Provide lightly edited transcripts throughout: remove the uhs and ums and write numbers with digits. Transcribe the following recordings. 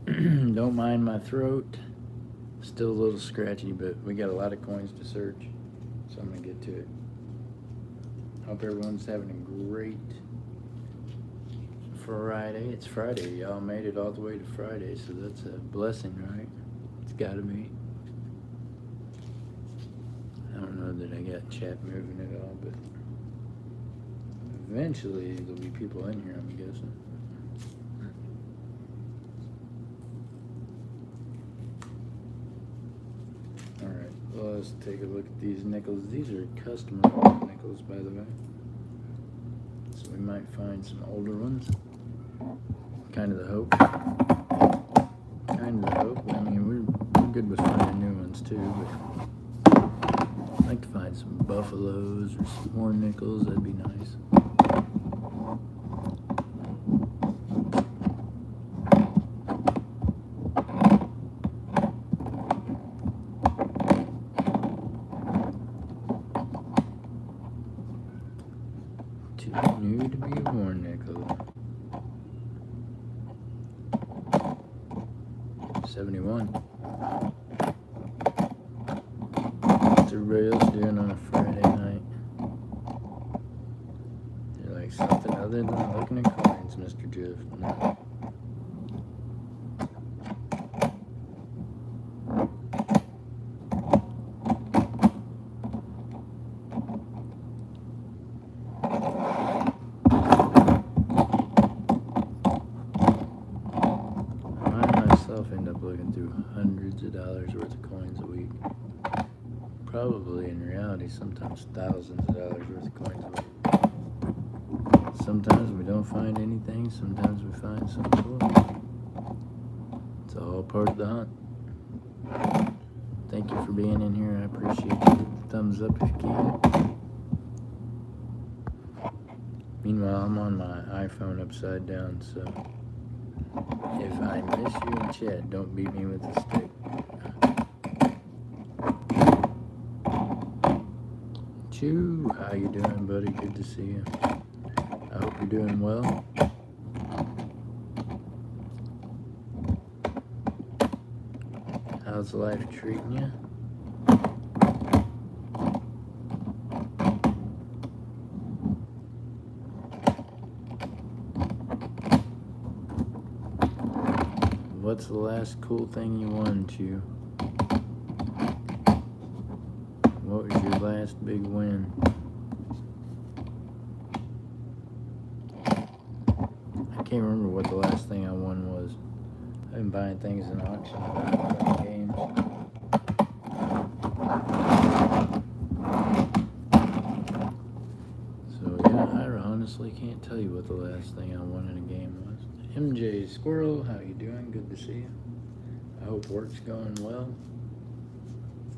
Don't mind my throat. Still a little scratchy, but we got a lot of coins to search, so I'm gonna get to it. Hope everyone's having a great Friday. It's Friday. Y'all made it all the way to Friday, so that's a blessing, right? It's gotta be. I don't know that I got chat moving at all, but eventually there'll be people in here, I'm guessing. Alright, well, let's take a look at these nickels. These are customer nickels, by the way. So we might find some older ones. Kind of the hope. Kind of the hope. I mean, we're good with finding new ones too, but I'd like to find some buffaloes or some more nickels. That'd be nice. Too new to be a war nickel. 71. What's everybody else doing on a Friday night? You're like something other than looking at coins, Mr. Jeff. No. End up looking through hundreds of dollars worth of coins a week. Probably in reality, sometimes thousands of dollars worth of coins a week. Sometimes we don't find anything, sometimes we find something cool. It's all part of the hunt. Thank you for being in here. I appreciate you. Thumbs up if you can. Meanwhile, I'm on my iPhone upside down, so if I miss you in chat, don't beat me with a stick. Chew, how you doing, buddy? Good to see you. I hope you're doing well. How's life treating you? What's the last cool thing you won, Chew? What was your last big win? I can't remember what the last thing I won was. I've been buying things in auctions, buying games. So yeah, I honestly can't tell you what the last thing I won in a game was. MJ Squirrel, how you doing? Good to see you. I hope work's going well.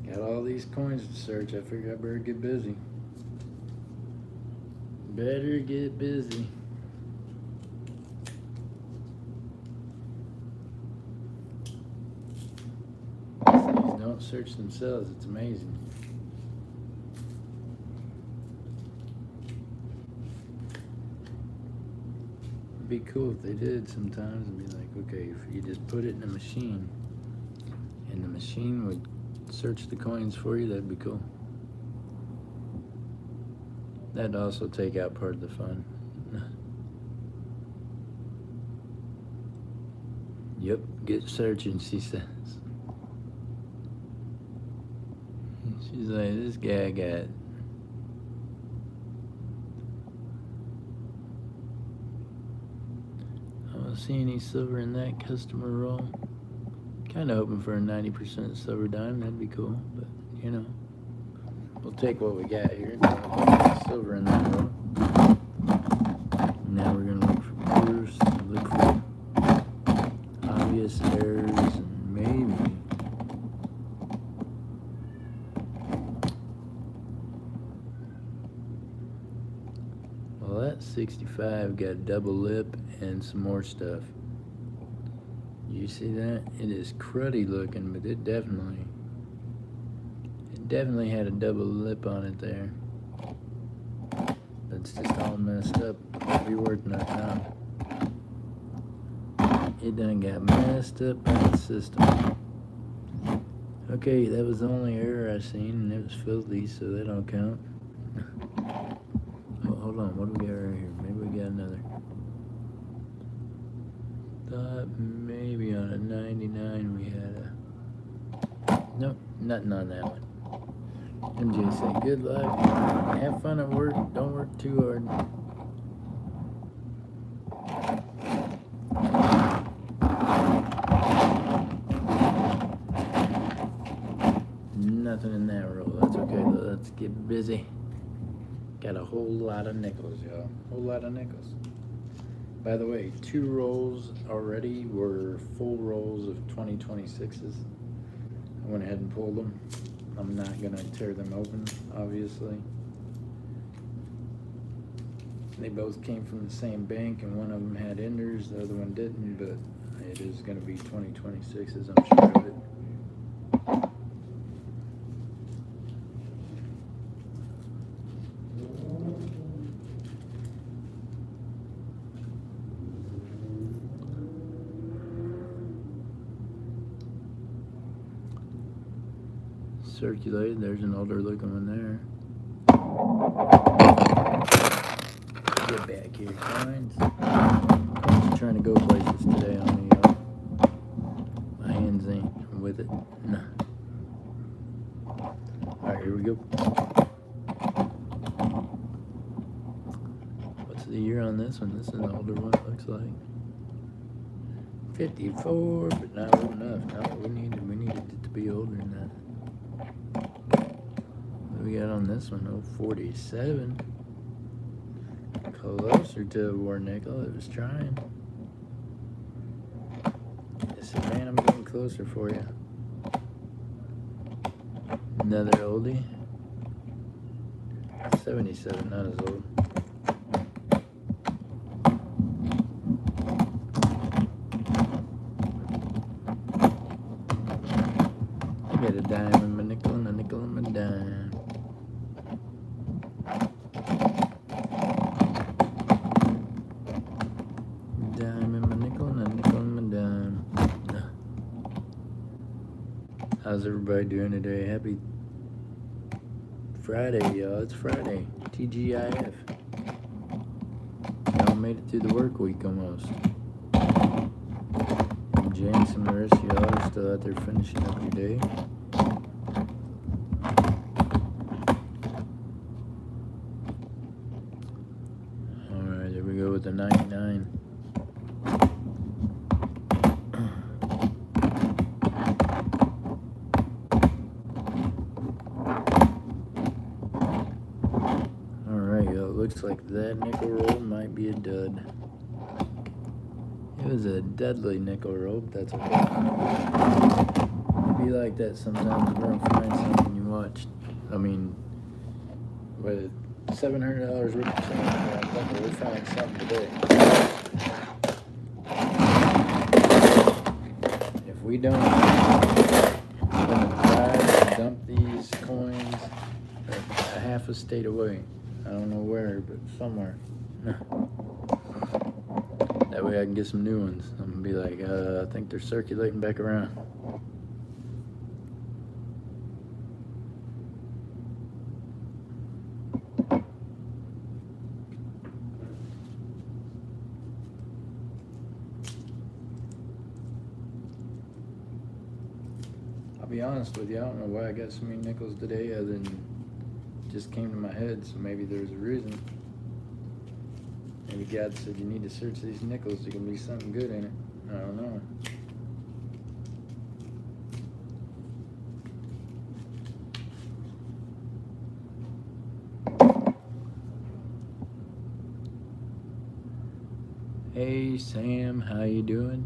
Got all these coins to search. I figure I better get busy. Better get busy. These don't search themselves. It's amazing. Be cool if they did sometimes and be like, okay, if you just put it in a machine and the machine would search the coins for you, that'd be cool. That'd also take out part of the fun. Yep, get searching, she says. She's like, this guy got see any silver in that customer roll. Kind of hoping for a 90% silver dime. That'd be cool, but you know, we'll take what we got here. Silver in that roll. Now we're gonna look for proofs, look for obvious errors, and maybe well, that 65 got double lip and some more stuff. You see that? It is cruddy looking, but it definitely had a double lip on it there. It's just all messed up. It'll be worth nothing now. It done got messed up by the system. Okay, that was the only error I seen, and it was filthy, so that don't count. Oh, hold on, what do we got right here? Maybe we got another. Thought maybe on a 99 we had a... Nope, nothing on that one. MJ said, good luck, have fun at work, don't work too hard. Nothing in that roll. That's okay though. Let's get busy. Got a whole lot of nickels, y'all. Whole lot of nickels. By the way, 2 rolls already were full rolls of 2026s. I went ahead and pulled them. I'm not gonna tear them open, obviously. They both came from the same bank, and one of them had enders, the other one didn't, but it is gonna be 2026s, I'm sure of it. Circulated, there's an older looking one there. Get back here, coins. Coins are trying to go places today on me, y'all. My hands ain't with it. No. Alright, here we go. What's the year on this one? This is an older one, it looks like. 54, but not old enough. No, we needed it to be older than that. What we got on this one? Oh, 47. Closer to a war nickel. It was trying. I said, man, I'm getting closer for you. Another oldie. 77, not as old. I got a dime in my nickel and a nickel in my dime. Dime in my nickel and a nickel in my dime. How's everybody doing today? Happy Friday, y'all. It's Friday. TGIF. Y'all made it through the work week almost. James and the rest of y'all are still out there finishing up your day. Alright, there we go with the 99. Alright, y'all, it looks like that nickel roll might be a dud. It was a deadly nickel roll, but that's okay. It'd be like that sometimes. You don't find something you watch. I mean, with $700 worth of change, I'm thinking we'll find something today. If we don't, I'm going to drive and dump these coins a half a state away. I don't know where, but somewhere. That way I can get some new ones. I'm gonna be like, I think they're circulating back around. I'll be honest with you, I don't know why I got so many nickels today other than it just came to my head, so maybe there's a reason. Maybe God said you need to search these nickels, there can be something good in it. I don't know. Hey Sam, how you doing?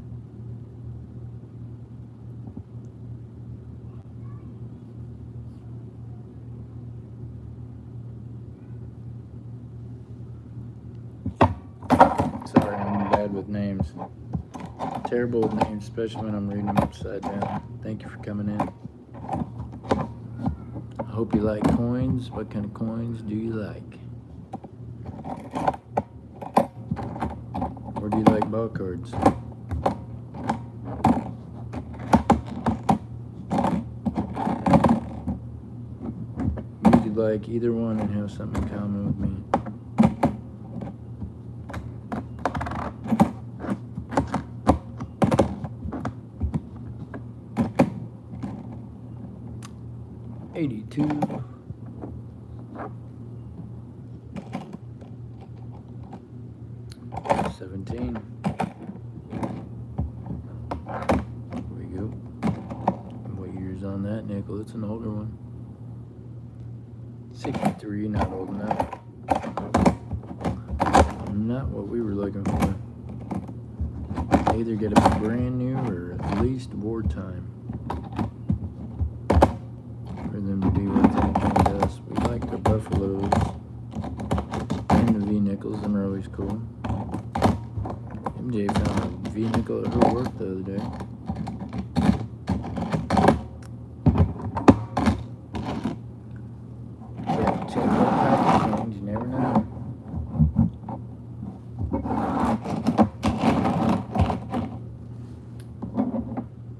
Sorry, I'm bad with names. Terrible with names, especially when I'm reading them upside down. Thank you for coming in. I hope you like coins. What kind of coins do you like? Or do you like ball cards? like either one and have something in common with me. $82. $17. There we go. What year's on that nickel? It's an older one. 63, not old enough. Not what we were looking for. Either get a brand new or at least wartime for them to do what they do to us. We like the Buffaloes and the V-nickels. Them are always cool. MJ found a V-nickel at her work the other day. Yeah, check that package change. You never know.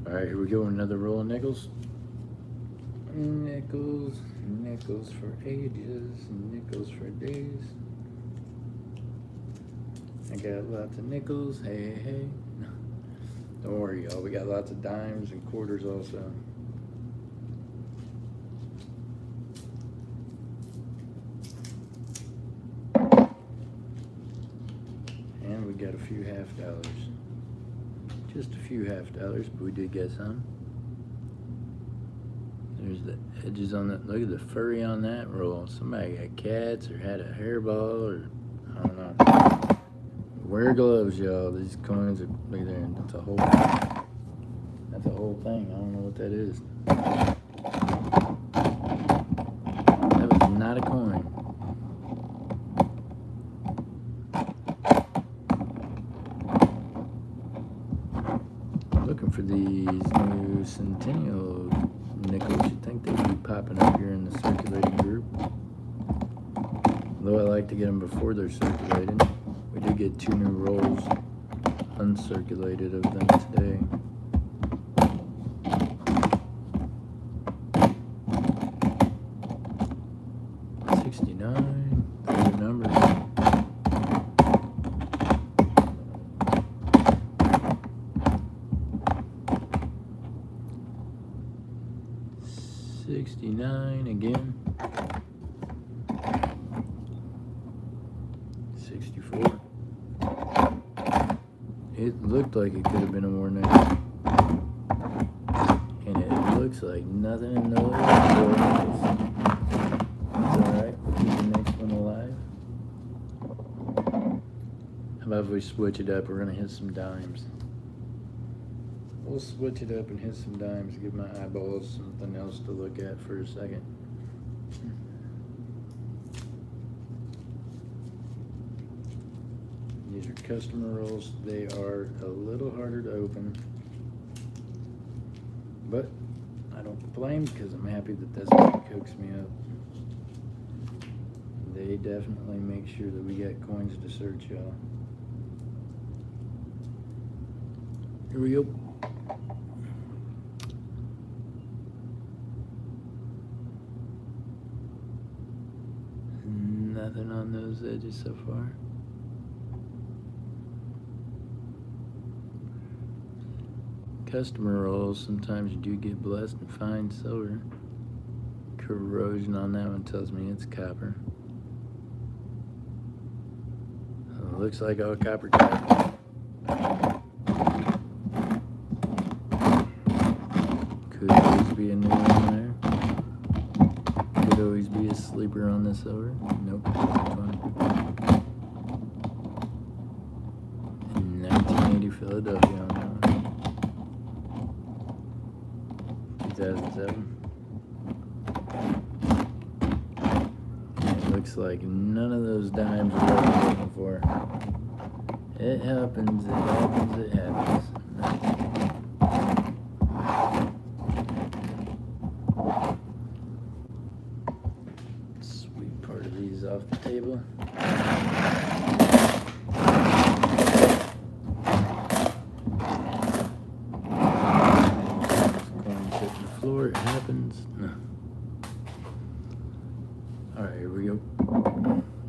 Alright, here we go. Another roll of nickels. Nickels, nickels for ages, nickels for days. I got lots of nickels, hey, hey. Don't worry, y'all, we got lots of dimes and quarters also. And we got a few $50. Just a few $50, but we did get some. There's the edges on that. Look at the furry on that roll. Somebody got cats or had a hairball or I don't know. Wear gloves, y'all. These coins are, look there. That's a whole thing. I don't know what that is. That was not a coin. Looking for these new Centennial nickels. You'd think they'd be popping up here in the circulating group. Though I like to get them before they're circulated. We did get 2 new rolls uncirculated of them today. $69, favorite number. $69 again. 64. It looked like it could have been a more nickel. And it looks like nothing in those. It's alright, we'll keep the next one alive. How about if we switch it up? We're going to hit some dimes. We'll switch it up and hit some dimes. Give my eyeballs something else to look at for a second. These are customer rolls. They are a little harder to open, but I don't blame because I'm happy that that's what cooks me up. They definitely make sure that we got coins to search, y'all. Here we go. Nothing on those edges so far. Customer rolls, sometimes you do get blessed and find silver. Corrosion on that one tells me it's copper. Looks like all copper copper. Could always be a new one there. Could always be a sleeper on the silver. Nope. 1980 Philadelphia on that one. 2007. It looks like none of those dimes are what I'm looking for. It happens, it happens, it happens. Sweet part of these off the table. Coins hit the floor, it happens. No. we go.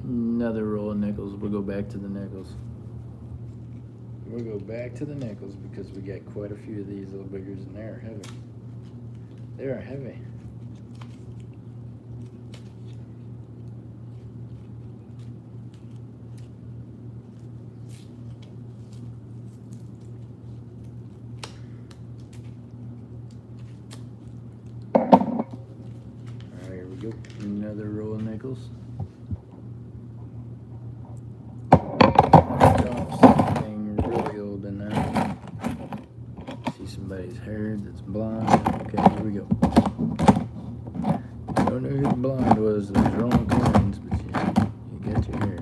Another roll of nickels. We'll go back to the nickels. We'll go back to the nickels because we got quite a few of these little biggers and they are heavy. They are heavy. Alright, here we go. Another roll of nickels. Somebody's hair that's blonde. Okay, here we go. Don't know who the blonde was. Those wrong coins, but you got your hair.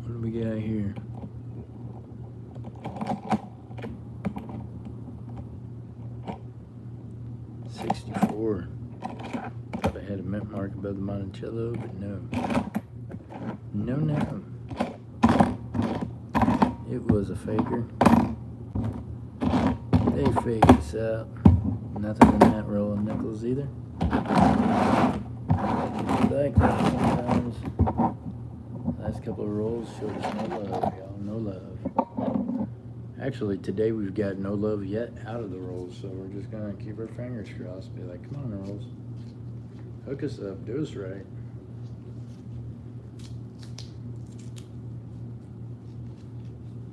What do we got here? $64. Thought I had a mint mark above the Monticello, but no. No. It was a faker. They faked us out. Nothing in that roll of nickels either. Like that sometimes. Last couple of rolls showed us no love, y'all. No love. Actually, today we've got no love yet out of the rolls, so we're just gonna keep our fingers crossed. Be like, come on, rolls. Hook us up. Do us right.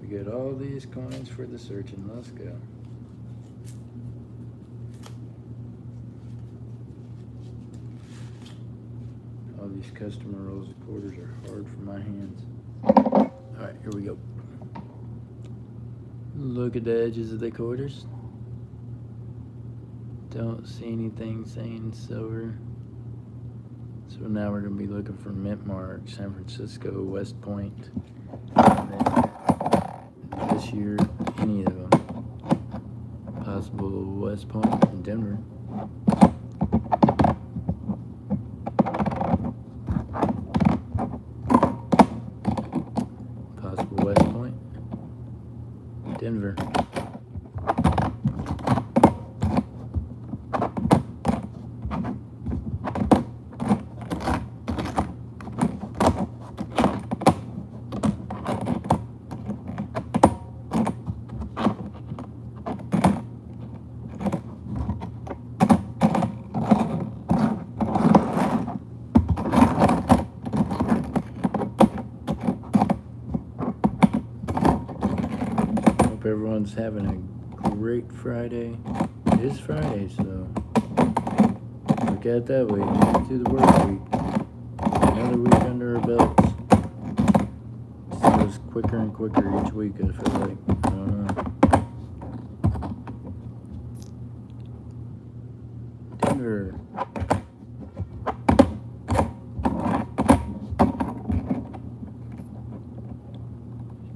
We got all these coins for the searching. Let's go. All these customer rolls of quarters are hard for my hands. Alright, here we go. Look at the edges of the quarters. Don't see anything saying silver. So now we're going to be looking for mint mark, San Francisco, West Point. And then this year, any of them. Possible West Point and Denver. Possible West Point. Denver. Hope everyone's having a great Friday. It is Friday, so look at it that way. Get through the work week. Another week under our belts. It goes quicker and quicker each week, I feel like. I don't know. Denver.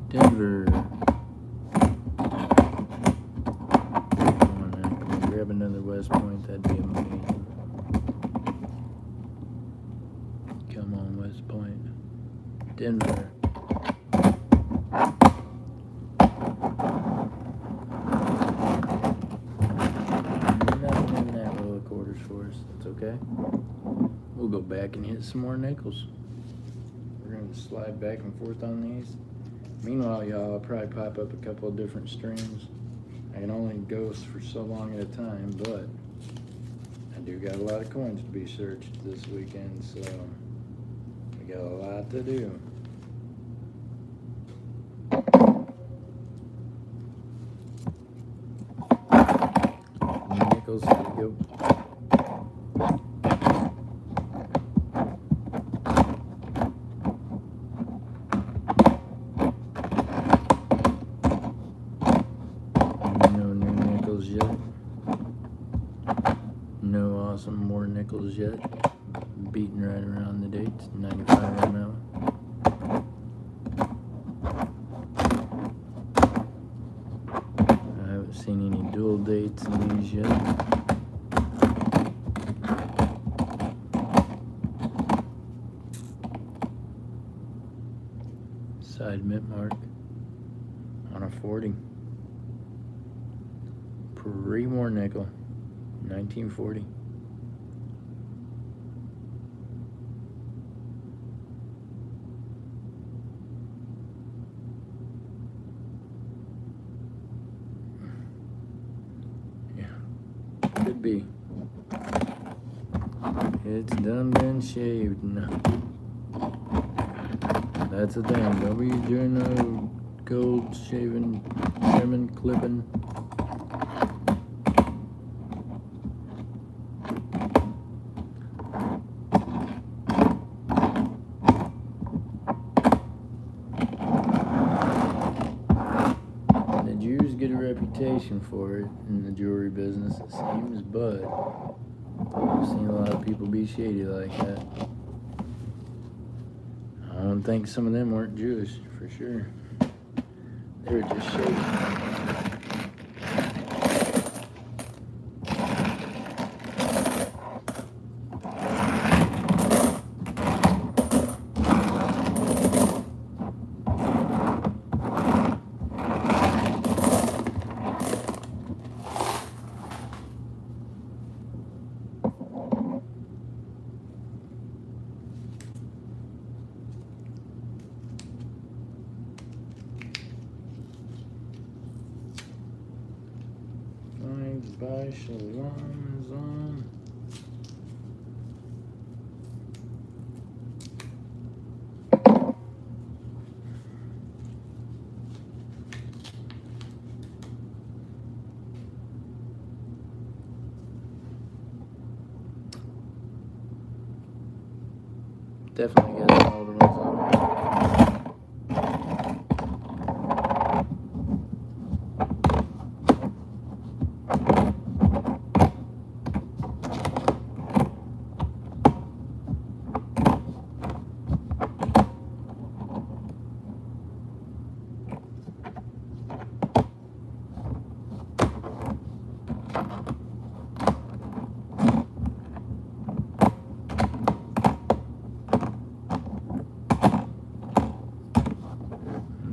Denver. Grab another West Point, that'd be amazing. Come on, West Point. Denver. Nothing in that row of quarters for us. That's okay. We'll go back and hit some more nickels. We're going to slide back and forth on these. Meanwhile, y'all, I'll probably pop up a couple of different streams. I can only go for so long at a time, but I do got a lot of coins to be searched this weekend, so we got a lot to do. Nickels, here we go. Yet. No awesome more nickels yet. Beating right around the dates. 95 ml. I haven't seen any dual dates in these yet. certified mint mark on a 40. Pre-war nickel, 1940. Yeah, could be. It's done been shaved now. That's the thing. Don't be doing no gold shaving, trimming, clipping. The Jews get a reputation for it in the jewelry business, it seems, but I've seen a lot of people be shady like that. I don't think some of them weren't Jewish, for sure. They were just shady. By Shalom is on. Definitely got all the ones on.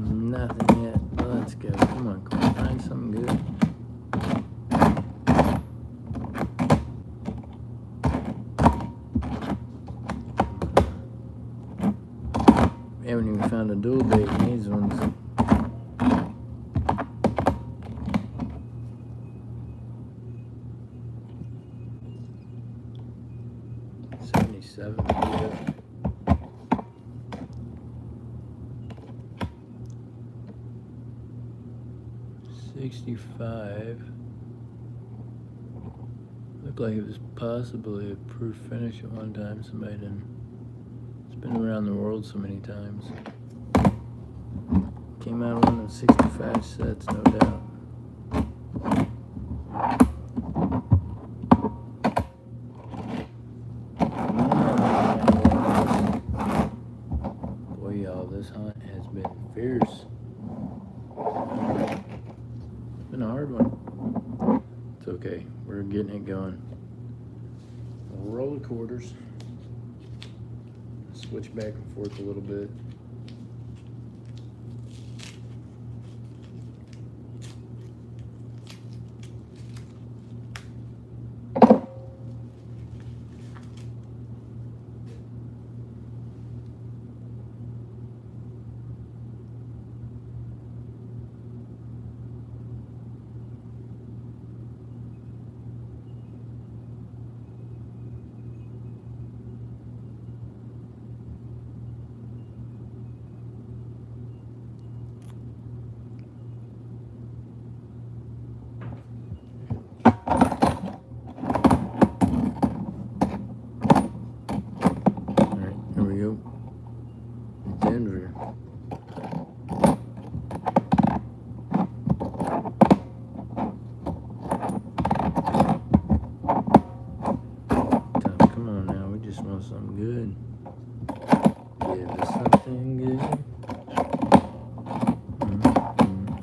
Nothing yet. Let's go. Come on, Corey. Find something good. We haven't even found a dual bait in these ones. $77. Yeah. 65. Looked like it was possibly a proof finish at one time. Somebody didn't. It's been around the world so many times. Came out of one of 65 sets, no doubt. Boy, y'all, this hunt has been fierce. Been a hard one. It's okay. We're getting it going. We'll roll the quarters. Switch back and forth a little bit. Denver. Come on now, we just want something good. Give us something good.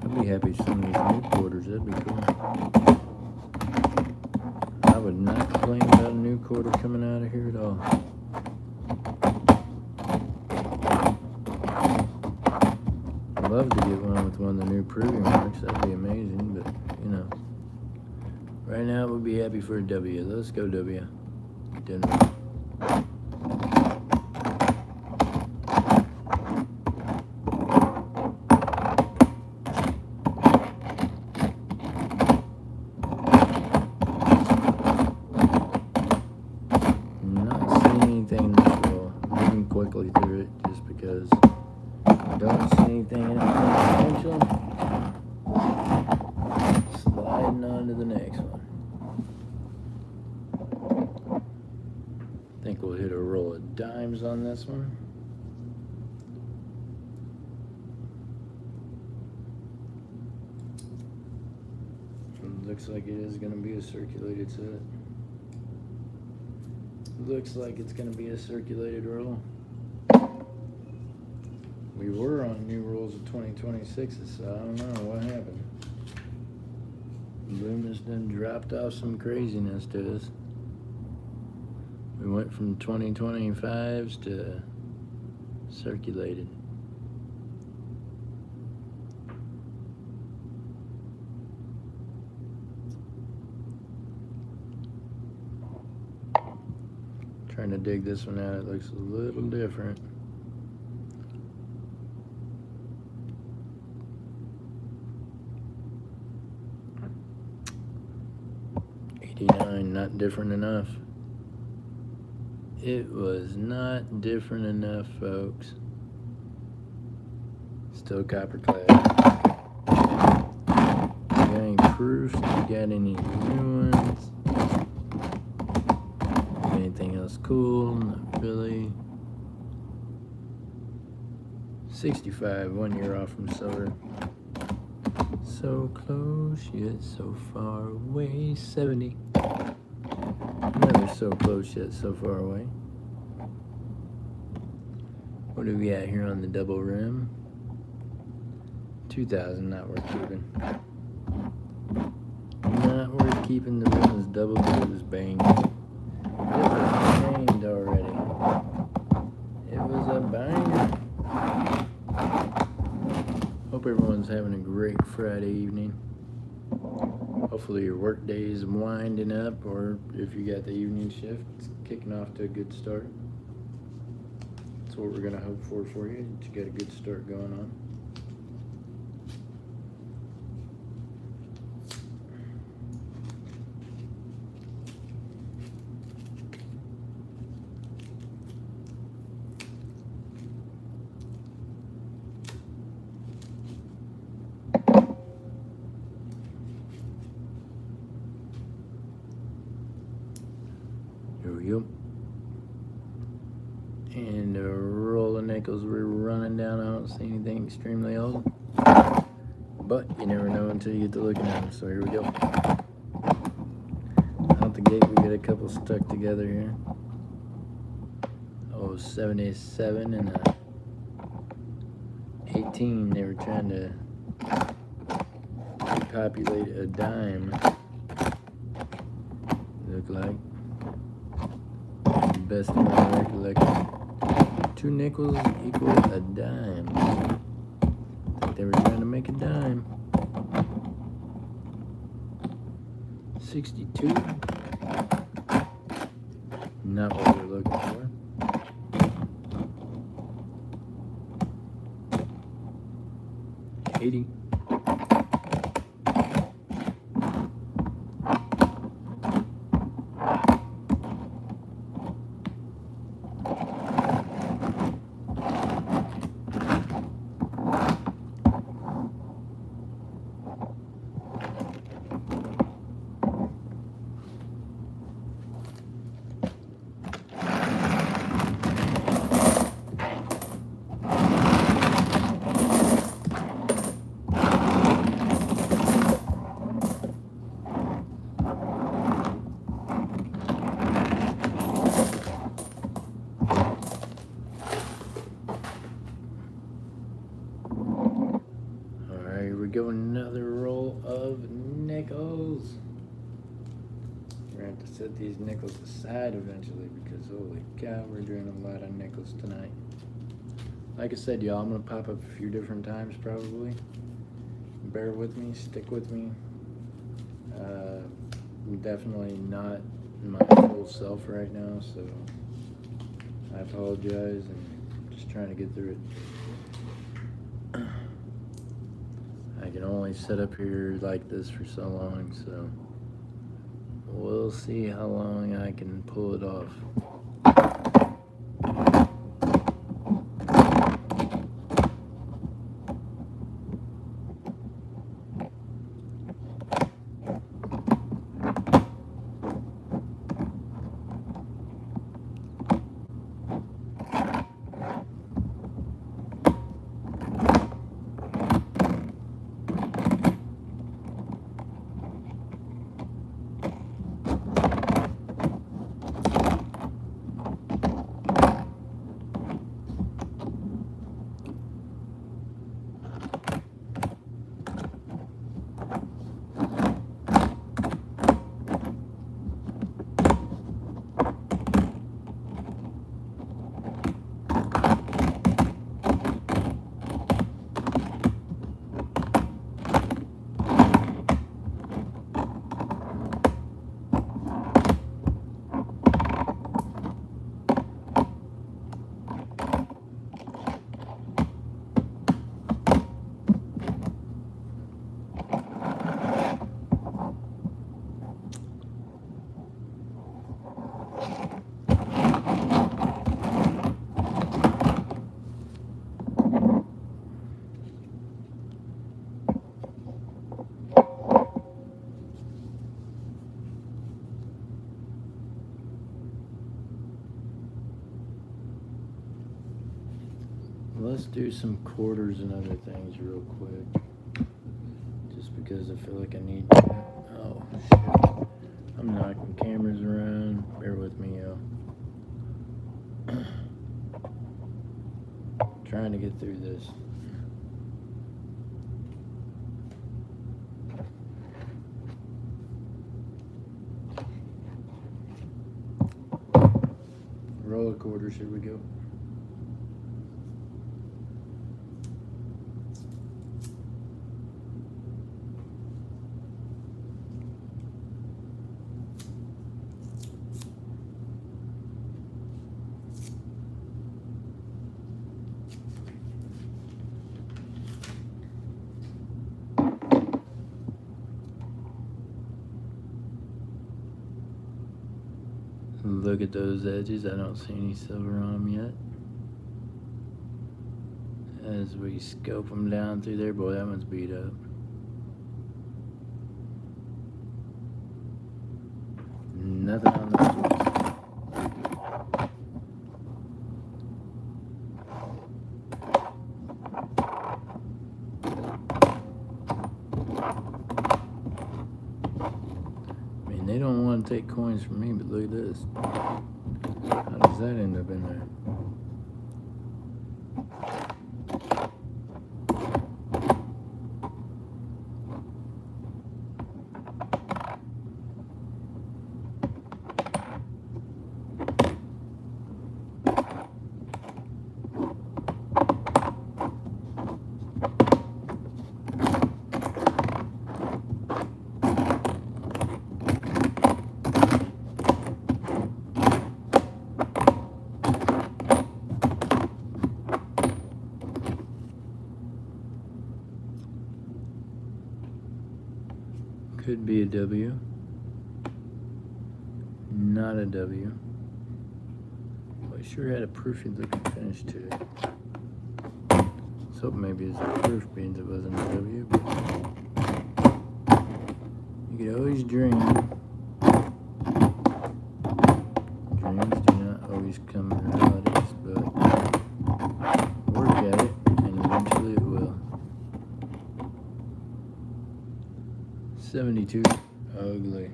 I'd be happy with some of these new quarters, that'd be cool. I would not complain about a new quarter coming out of here at all. new proving marks, that'd be amazing, but, you know. Right now, we'll be happy for a W. Let's go, W. Denver. Not seeing anything in this roll. Moving quickly through it just because I don't see anything in it potential. Sliding on to the next one. I think we'll hit a roll of dimes on this one. Looks like it is going to be a circulated set. Looks like it's going to be a circulated roll. We were on new rolls of 2026s, so I don't know what happened. Loomis done dropped off some craziness to us. We went from 2025s to circulated. Trying to dig this one out, it looks a little different. Not different enough. It was not different enough, folks. Still copper clad. You got any proofs? You got any new ones? Anything else cool? Not really. 65, 1 year off from silver. So close, yet so far away. 70. Never so close, yet so far away. What do we got here on the double rim? 2,000, not worth keeping. Not worth keeping. The rim is double, but it was banged. It was banged already. It was a banger. Hope everyone's having a great Friday evening. Hopefully your work day is winding up, or if you got the evening shift, it's kicking off to a good start. That's what we're going to hope for you, that you got a good start going on. Here we go. And a roll of nickels we're running down. I don't see anything extremely old. But you never know until you get to looking at them. So here we go. Out the gate we get a couple stuck together here. Oh, 77 and a 18. They were trying to populate a dime. Look like. Best of my recollection. 2 nickels equal a dime. I think they were trying to make a dime. 62. Not what we're looking for. 80. Go another roll of nickels. We're gonna have to set these nickels aside eventually because holy cow, we're doing a lot of nickels tonight. Like I said, y'all, I'm gonna pop up a few different times probably. bear with me, stick with me. I'm definitely not my full self right now, so I apologize and just trying to get through it. I can only sit up here like this for so long, so we'll see how long I can pull it off. Let's do some quarters and other things real quick. Just because I feel like I need to. Oh, shit. I'm knocking cameras around. Bear with me, yo. Trying to get through this. Roll a quarter, should we go? Look at those edges. I don't see any silver on them yet. As we scope them down through there, boy, that one's beat up. Nothing on those ones. I mean, they don't want to take coins from me, but look at this. How does that end up in there? Could be a W. Not a W. Well, it sure had a proofy looking finish to it. So maybe it's a proof beans it wasn't a W. But you could always dream. Dreams do not always come in realities, but work at it and eventually it will. 72. Ugly.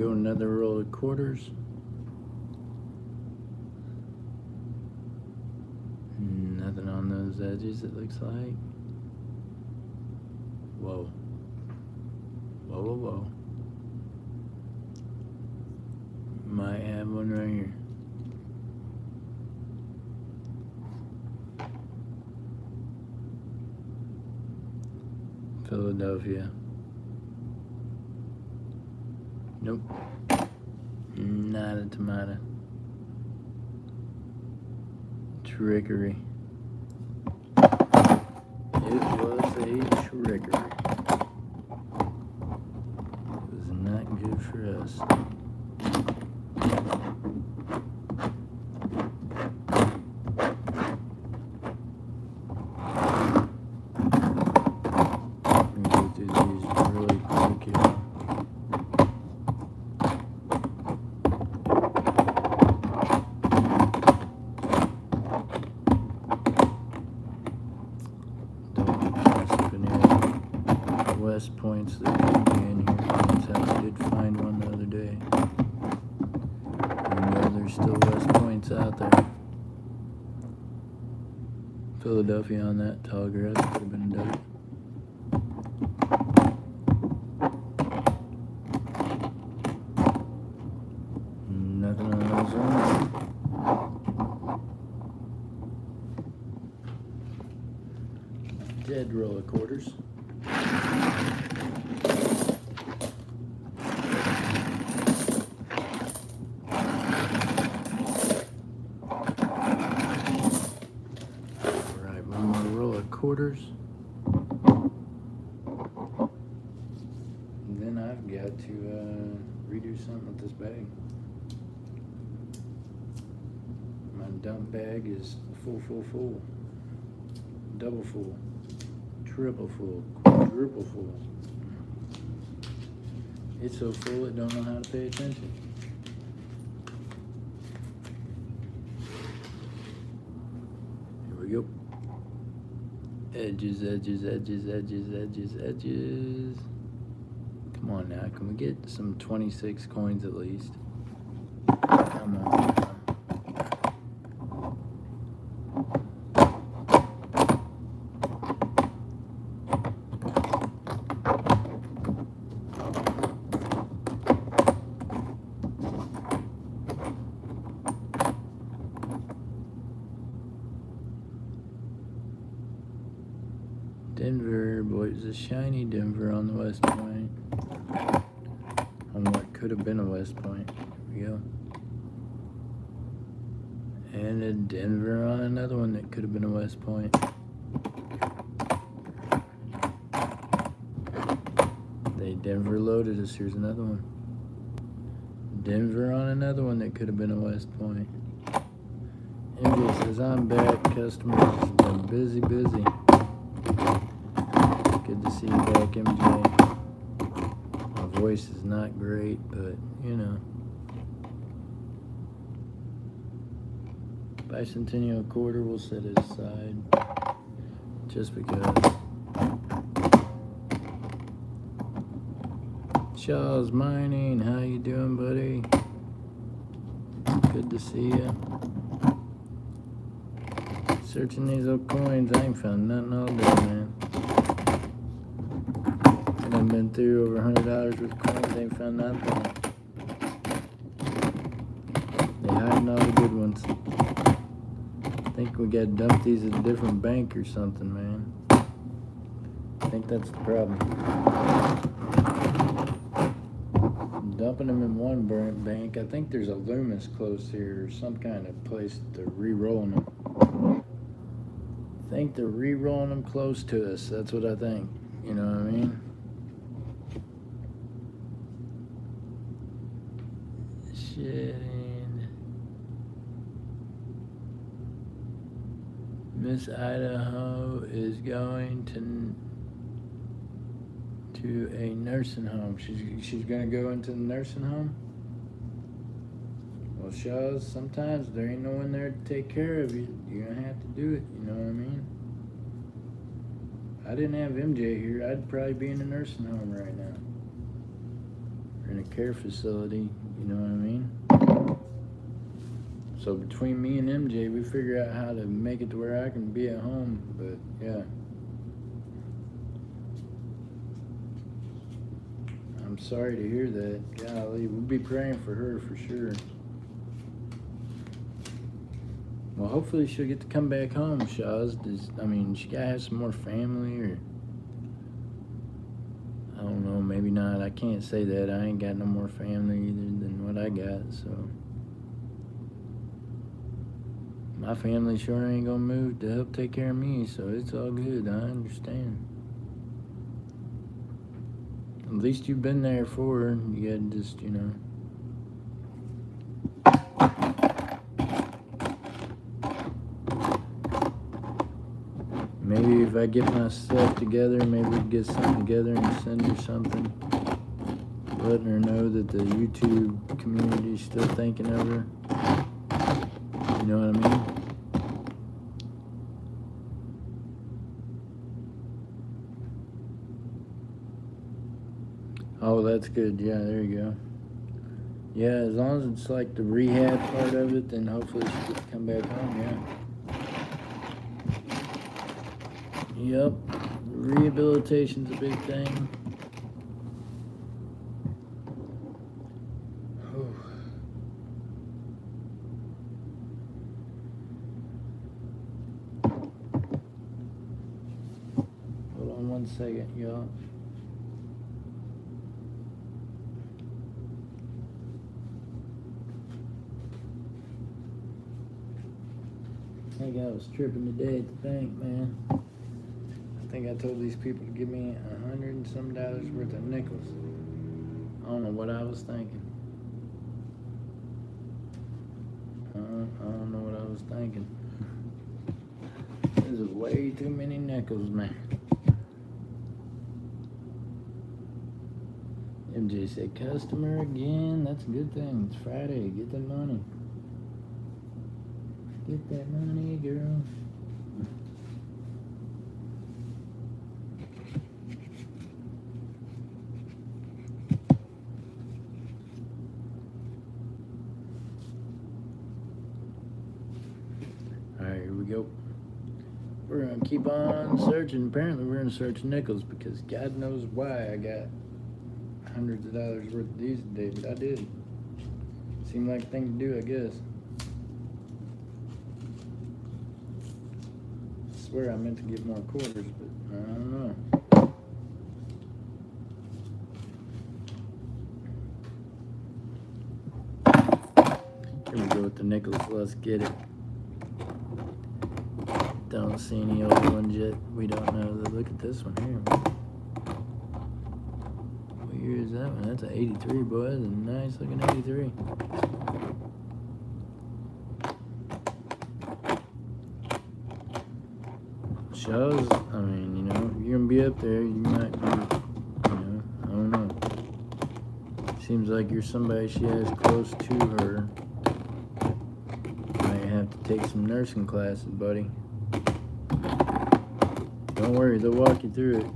go, another roll of quarters. Nothing on those edges, it looks like. Whoa. Whoa, whoa, whoa. Might have one right here. Philadelphia. Nope. Not a tomato. Trickery. It was a trickery. It was not good for us. West points that could be in here. I did find one the other day. You know there's still West points out there. Philadelphia on that tall grass could have been dope. Nothing on those ones. Dead roll of quarters. Alright, one more roll of quarters. And then I've got to redo something with this bag. My dump bag is full. Double full. Triple full, quadruple full. It's so full it don't know how to pay attention. Here we go. Edges, edges, edges, edges, edges, edges. Come on now, can we get some 26 coins at least? Come on. Denver, boys, a shiny Denver on the West Point. On what could have been a West Point. Here we go. And a Denver on another one that could have been a West Point. They Denver loaded us. Here's another one. Denver on another one that could have been a West Point. MJ says, I'm back. Customers have been busy. Good to see you back, MJ. My voice is not great, but you know. Bicentennial quarter we'll set it aside just because. Shaw's Mining, how you doing, buddy? Good to see you. Searching these old coins, I ain't found nothing all day, man. And I've been through over $100 worth of coins, ain't found nothing. They hiding all the good ones. I think we gotta dump these at a different bank or something, man. I think that's the problem. I'm dumping them in one bank. I think there's a Loomis close here or some kind of place to re-rolling them. I think they're re-rolling them close to us. That's what I think. You know what I mean? Shitting. Miss Idaho is going to a nursing home. She's gonna go into the nursing home. Well, Shaws, sometimes there ain't no one there to take care of you. You're gonna have to do it. You know what I mean? If I didn't have MJ here, I'd probably be in a nursing home right now. in a care facility, you know what I mean? So between me and MJ, we figure out how to make it to where I can be at home, but yeah. I'm sorry to hear that. Golly, we'll be praying for her for sure. Well, hopefully she'll get to come back home, Shaz. I mean, she gotta have some more family, or I don't know, maybe not. I can't say that. I ain't got no more family either than what I got, so. My family sure ain't gonna move to help take care of me, so it's all good. I understand. At least you've been there for her. You gotta just, you know. Maybe if I get myself together, maybe we can get something together and send her something. Letting her know that the YouTube community is still thinking of her. You know what I mean? Oh, that's good. Yeah, there you go. Yeah, as long as it's like the rehab part of it, then hopefully she gets to come back home, yeah. Yep. Rehabilitation's a big thing. Hold on 1 second, y'all. I think I was tripping today at the bank, man. I think I told these people to give me $100 and some worth of nickels. I don't know what I was thinking. I don't know what I was thinking. There's way too many nickels, man. MJ said, customer again. That's a good thing. It's Friday. Get that money. Get that money, girl. Alright, here we go. We're going to keep on searching. Apparently, we're going to search nickels because God knows why I got hundreds of dollars worth of these today, but I did. Seemed like a thing to do, I guess. I swear I meant to get more quarters, but I don't know. Here we go with the nickels. Let's get it. Don't see any old ones yet. We don't know. Look at this one here. What year is that one? That's an 83, boy. That's a nice looking 83. Shows, I mean, you know, you're gonna be up there, you might be, you know, I don't know. Seems like you're somebody she has close to her. Might have to take some nursing classes, buddy. Don't worry, they'll walk you through it.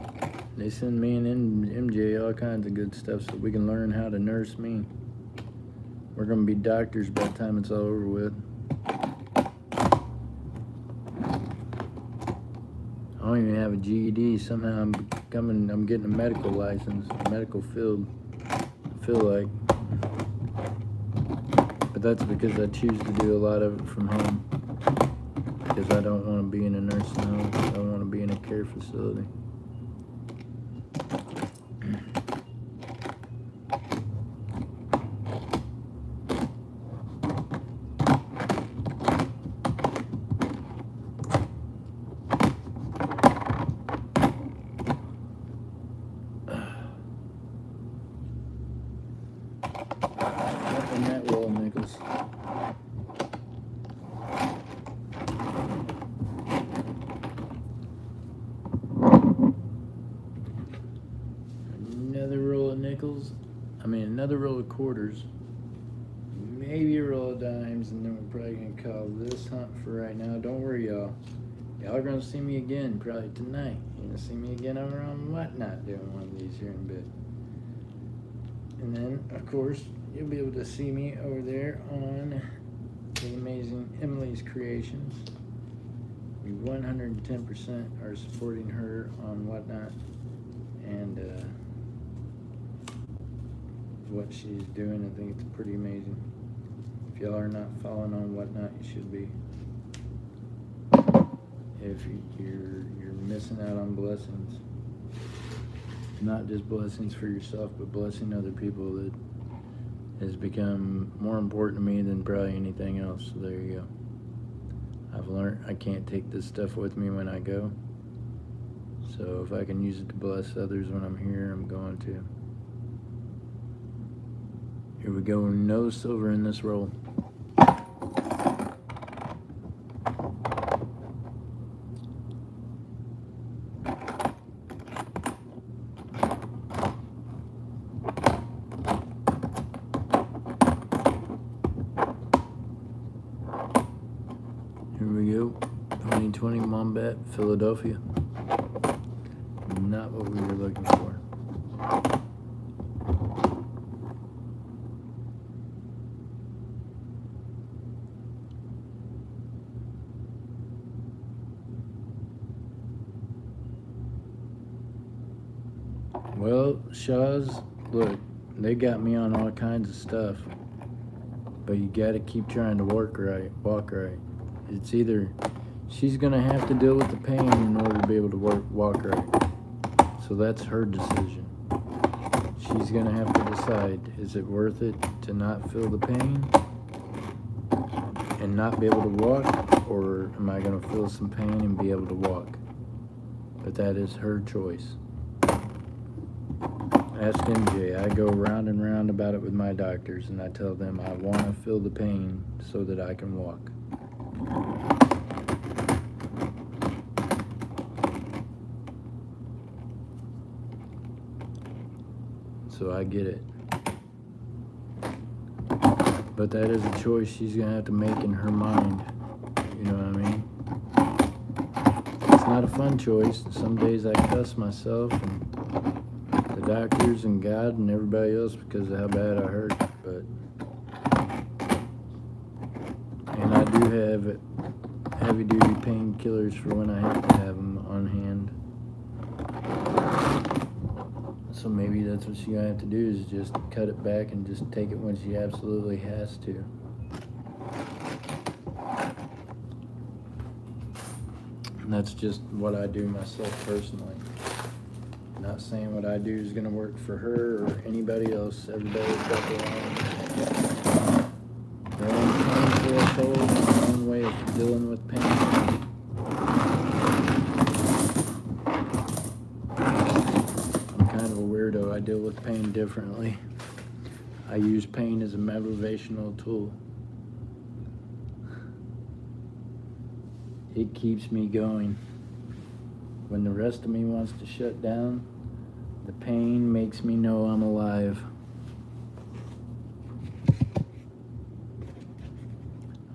They send me and MJ all kinds of good stuff so we can learn how to nurse me. We're gonna be doctors by the time it's all over with. I don't even have a GED. Somehow I'm getting a medical license, a medical field, I feel like. But that's because I choose to do a lot of it from home. Because I don't want to be in a nursing home. I don't want to be in a care facility. Nothing that well, Nichols. Another roll of nickels. Another roll of quarters. Maybe a roll of dimes, and then we're probably gonna call this hunt for right now. Don't worry, y'all. Y'all are gonna see me again probably tonight. You're gonna see me again over on Whatnot doing one of these here in a bit. And then, of course, you'll be able to see me over there on the amazing Emily's Creations. We 110% are supporting her on Whatnot and what she's doing. I think it's pretty amazing. If y'all are not following on Whatnot, you should be. If you're missing out on blessings, not just blessings for yourself, but blessing other people, that has become more important to me than probably anything else. So there you go. I've learned I can't take this stuff with me when I go. So if I can use it to bless others when I'm here, I'm going to. Here we go, no silver in this roll. Here we go, 2020 Mombat, Philadelphia. Not what we were looking for. Well, Shaw's, look, they got me on all kinds of stuff, but you gotta keep trying to walk right. It's either she's gonna have to deal with the pain in order to be able to walk right. So that's her decision. She's gonna have to decide, is it worth it to not feel the pain and not be able to walk, or am I gonna feel some pain and be able to walk? But that is her choice. Ask MJ. I go round and round about it with my doctors, and I tell them I want to feel the pain so that I can walk. So I get it. But that is a choice she's going to have to make in her mind. You know what I mean? It's not a fun choice. Some days I cuss myself and the doctors and God and everybody else because of how bad I hurt. And I do have heavy-duty painkillers for when I have to have them on hand. So maybe that's what she's gonna have to do, is just cut it back and just take it when she absolutely has to. And that's just what I do myself personally. Not saying what I do is gonna work for her or anybody else. Everybody's got their own pain threshold, their own way of dealing with pain. I deal with pain differently. I use pain as a motivational tool. It keeps me going. When the rest of me wants to shut down, the pain makes me know I'm alive.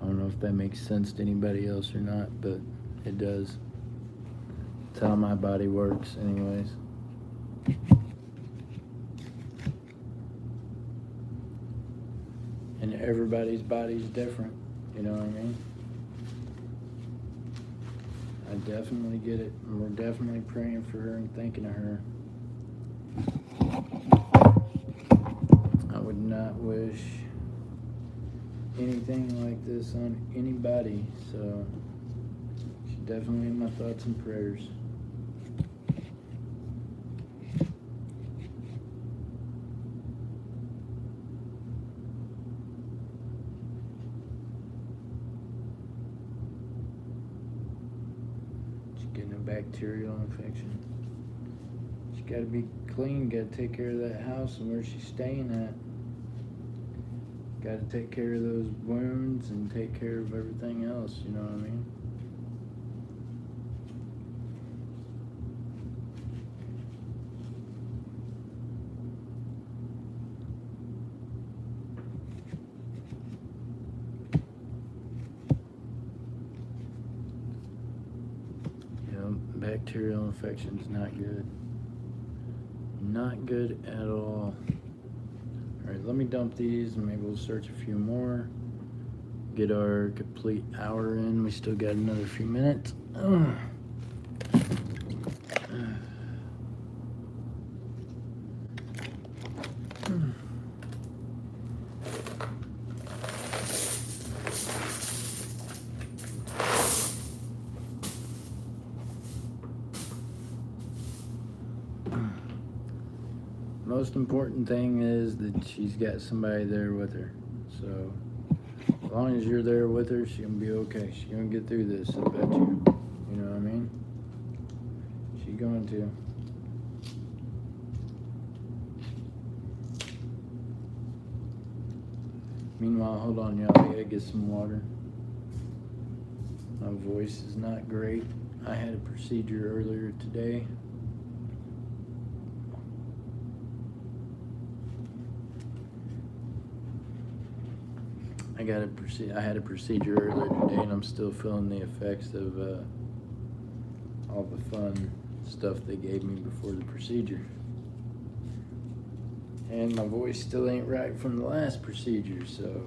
I don't know if that makes sense to anybody else or not, but it does. It's how my body works anyways. And everybody's body's different, you know what I mean? I definitely get it, and we're definitely praying for her and thinking of her. I would not wish anything like this on anybody, so she's definitely in my thoughts and prayers. Getting a bacterial infection. She's got to be clean, got to take care of that house and where she's staying at. Got to take care of those wounds and take care of everything else, you know what I mean? Bacterial infection is not good. Not good at all. Alright, let me dump these and maybe we'll search a few more. Get our complete hour in. We still got another few minutes. Most important thing is that she's got somebody there with her. So as long as you're there with her, she's gonna be okay. She's gonna get through this, I bet you. You know what I mean? She's going to. Meanwhile, hold on, y'all. I gotta get some water. My voice is not great. I had a procedure earlier today. I had a procedure earlier today, and I'm still feeling the effects of all the fun stuff they gave me before the procedure. And my voice still ain't right from the last procedure, so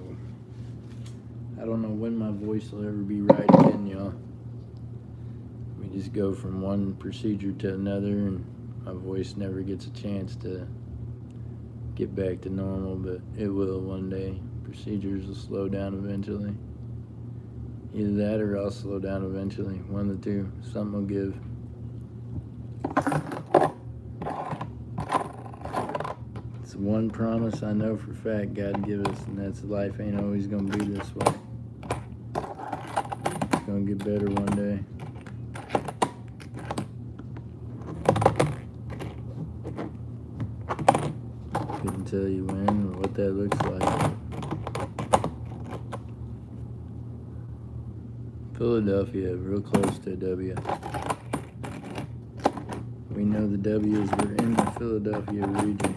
I don't know when my voice will ever be right again, y'all. We just go from one procedure to another, and my voice never gets a chance to get back to normal, but it will one day. Procedures will slow down eventually. Either that or I'll slow down eventually. One of the two. Something will give. It's one promise I know for a fact God give us, and that's life ain't always gonna be this way. It's gonna get better one day. Couldn't tell you when or what that looks like. Philadelphia, real close to a W. We know the W's were in the Philadelphia region.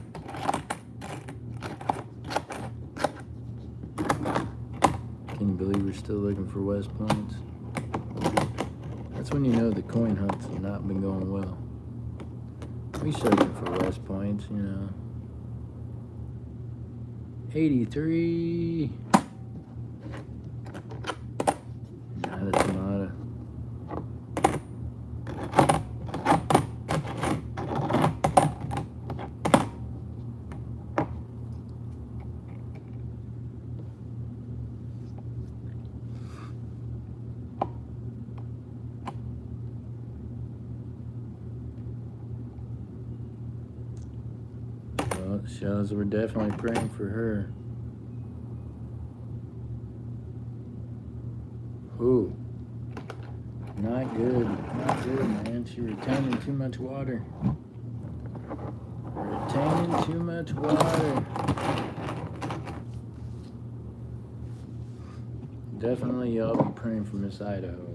Can you believe we're still looking for West Points? That's when you know the coin hunts have not been going well. We searching for West Points, you know. 83. Not a tomato. Well, it shows we're definitely praying for her. Ooh, not good, man. She's retaining too much water. Retaining too much water. Definitely y'all be praying for Miss Idaho.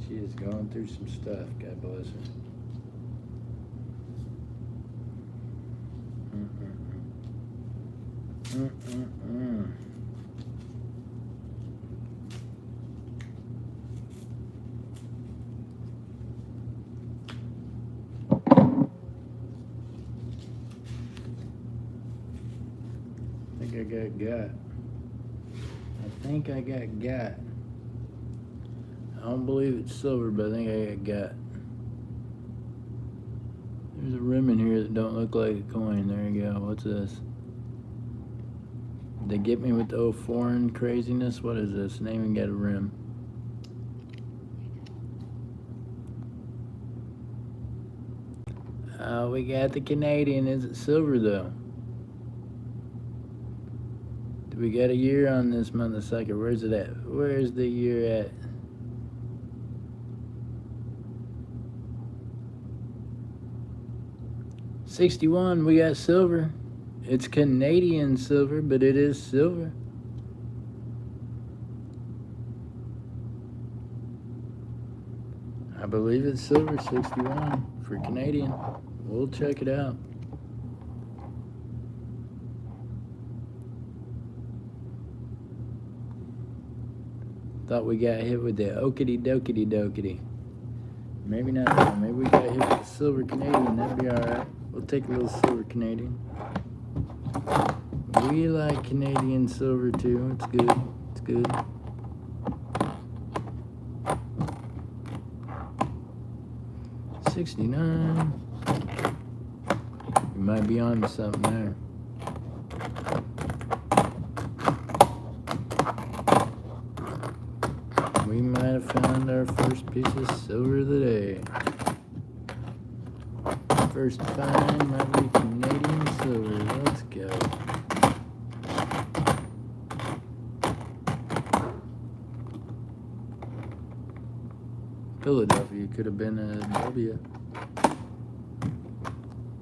She is going through some stuff. God bless her. I think I got. I don't believe it's silver, but I think I got. There's a rim in here that don't look like a coin. There you go. What's this? They get me with the old foreign craziness. What is this? It ain't even got a rim. We got the Canadian. Is it silver though? Do we got a year on this motherfucker? Where's it at? Where's the year at? '61. We got silver. It's Canadian silver, but it is silver. I believe it's silver, 61 for Canadian. We'll check it out. Thought we got hit with the okity dokity dokity. Maybe not. Maybe we got hit with the silver Canadian. That'd be alright. We'll take a little silver Canadian. We like Canadian silver too. It's good. It's good. $69. You might be on to something there. We might have found our first piece of silver of the day. First find might be Canadian silver. Let's go. Philadelphia could have been a W.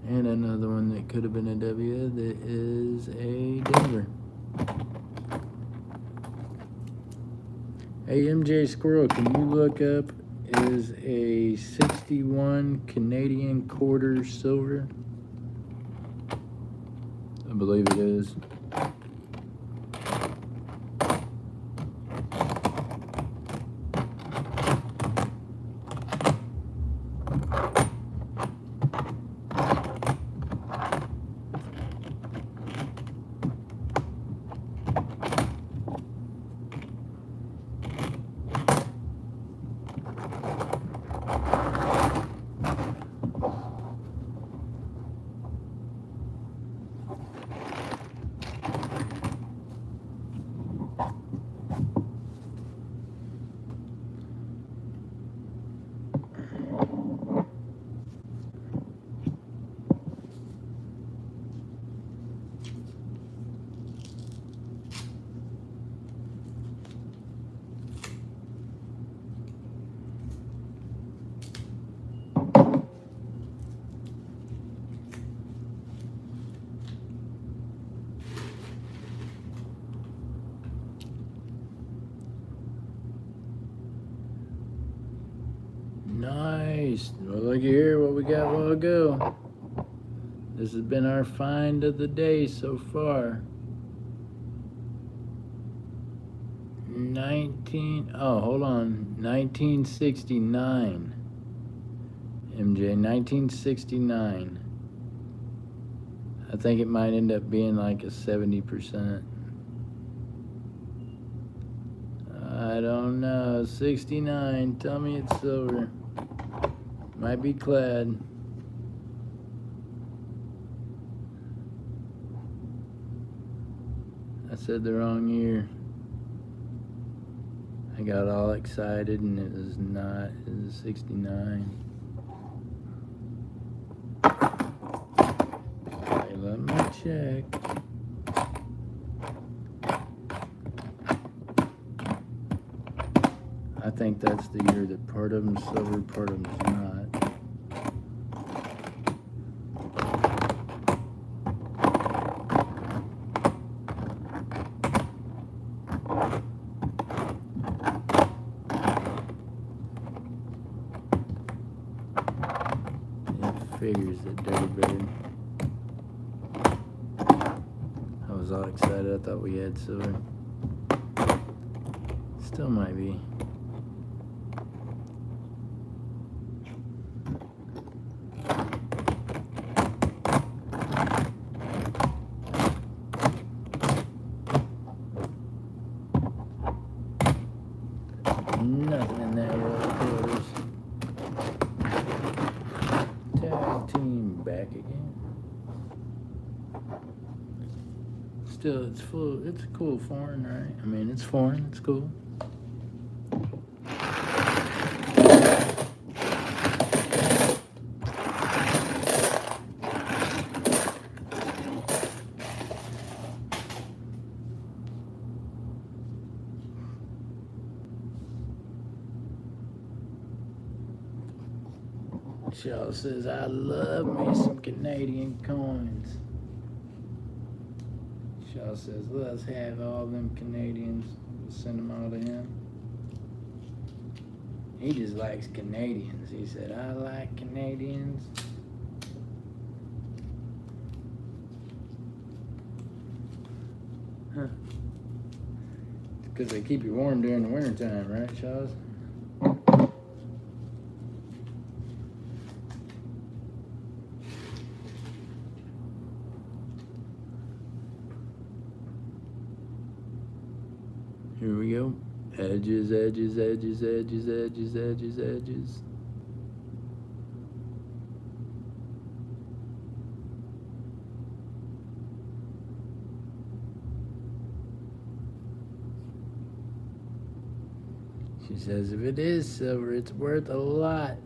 And another one that could have been a W that is a Denver. Hey, MJ Squirrel, can you look up, is a 61 Canadian quarter silver? I believe it is. Nice. Well, look here what we got a while ago. This has been our find of the day so far. 1969. MJ, 1969. I think it might end up being like a 70%. I don't know. 69. Tell me it's silver. Might be clad. I said the wrong year. I got all excited and it was not. It was 69. Okay, let me check. I think that's the year that part of them's silver, part of them's not. Figures it, dirty bird. I was all excited. I thought we had silver. Still might be. Nothing in that roll quarters. Tag team back again. Still, it's full. It's a cool foreign, right? I mean, it's foreign. It's cool. Shaw says, I love me some Canadian coins. Shaw says, let's have all them Canadians. We'll send them all to him. He just likes Canadians. He said, I like Canadians. Huh. It's because they keep you warm during the wintertime, right, Shaws? Edges, edges, edges, edges, edges, edges, edges. She says if it is silver, it's worth a lot.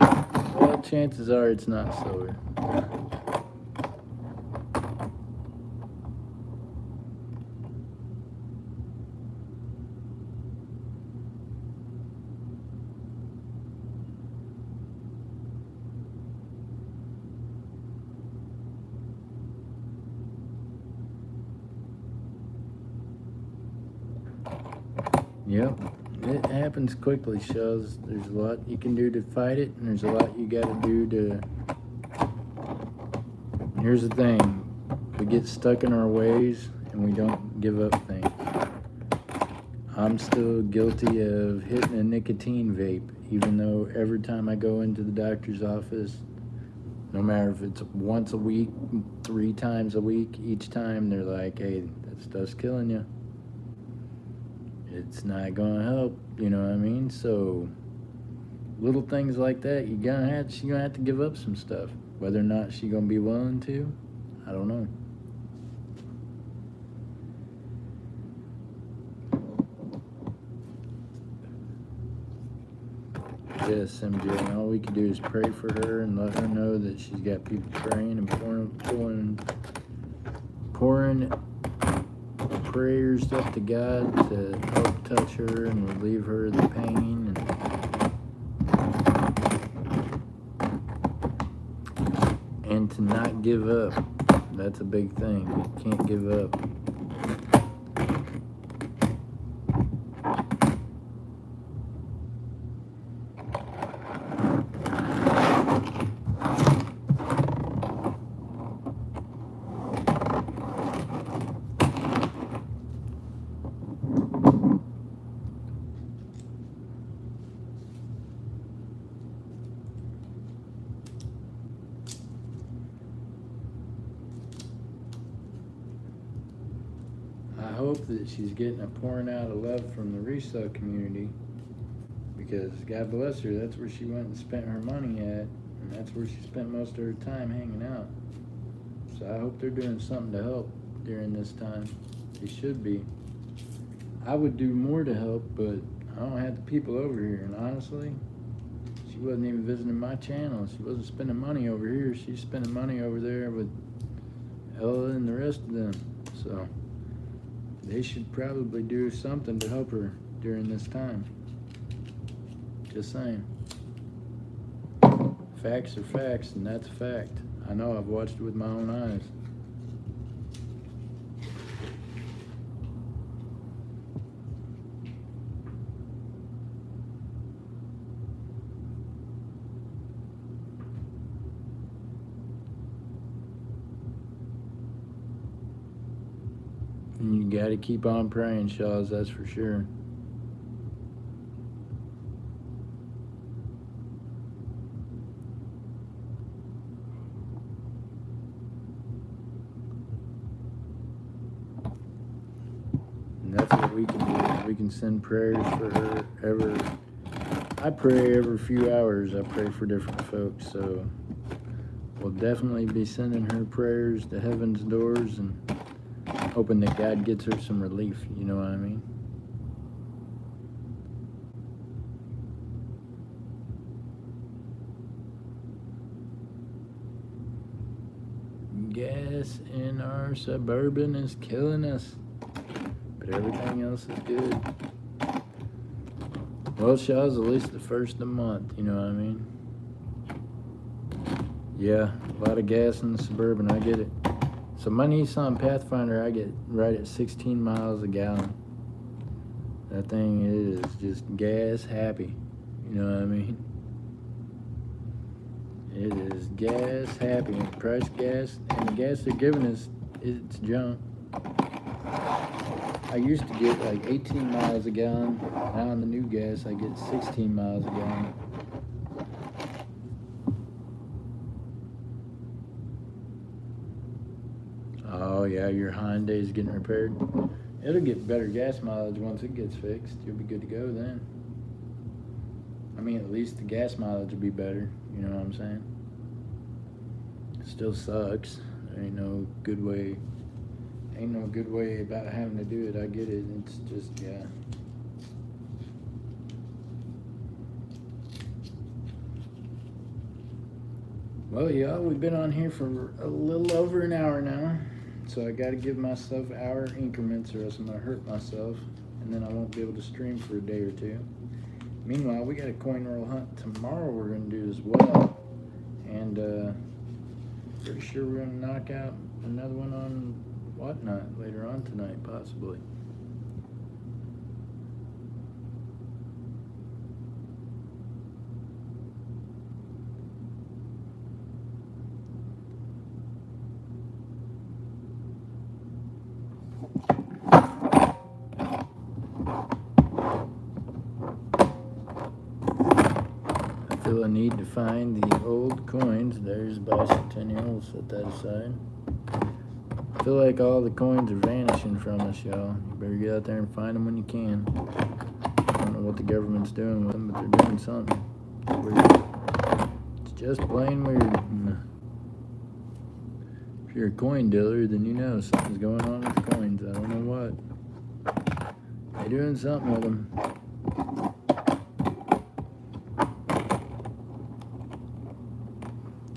Well, chances are it's not silver. Yep, it happens quickly, Shells. There's a lot you can do to fight it, and there's a lot you gotta do to... Here's the thing, we get stuck in our ways, and we don't give up things. I'm still guilty of hitting a nicotine vape, even though every time I go into the doctor's office, no matter if it's once a week, 3 times a week, each time they're like, hey, that stuff's killing you. It's not gonna help, you know what I mean? So little things like that, she's gonna have to give up some stuff. Whether or not she's gonna be willing to, I don't know. Yes, MJ, all we can do is pray for her and let her know that she's got people praying and pouring prayers up to God to help touch her and relieve her of the pain. And to not give up. That's a big thing. You can't give up. I hope that she's getting a pouring out of love from the resale community, because God bless her, that's where she went and spent her money at, and that's where she spent most of her time hanging out. So I hope they're doing something to help during this time. They should be. I would do more to help, but I don't have the people over here, and honestly, she wasn't even visiting my channel. She wasn't spending money over here. She's spending money over there with Ella and the rest of them. So they should probably do something to help her during this time. Just saying. Facts are facts, and that's a fact. I know, I've watched it with my own eyes. And you gotta keep on praying, Shaws, that's for sure. And that's what we can do. We can send prayers for her I pray every few hours. I pray for different folks, so we'll definitely be sending her prayers to heaven's doors and hoping that God gets her some relief, you know what I mean? Gas in our Suburban is killing us, but everything else is good. Well, Shaw's at least the first of the month, you know what I mean? Yeah, a lot of gas in the Suburban, I get it. So my Nissan Pathfinder, I get right at 16 miles a gallon. That thing is just gas happy. You know what I mean? It is gas happy. And price gas, and the gas they're giving us, it's junk. I used to get like 18 miles a gallon. Now on the new gas, I get 16 miles a gallon. Oh Oh yeah, your Hyundai's getting repaired. It'll get better gas mileage once it gets fixed. You'll be good to go then. I mean, at least the gas mileage will be better. You know what I'm saying? Still sucks. There ain't no good way. Ain't no good way about having to do it. I get it. It's just, yeah. Well, y'all, we've been on here for a little over an hour now. So I got to give myself hour increments or else I'm going to hurt myself. And then I won't be able to stream for a day or two. Meanwhile, we got a coin roll hunt tomorrow we're going to do as well. And pretty sure we're going to knock out another one on Whatnot later on tonight, possibly. I feel a need to find the old coins. There's bicentennial. Set that aside. I feel like all the coins are vanishing from us, y'all. You better get out there and find them when you can. I don't know what the government's doing with them, but they're doing something weird. It's just plain weird. If you're a coin dealer, then you know something's going on with the coins. I don't know what. They're doing something with them.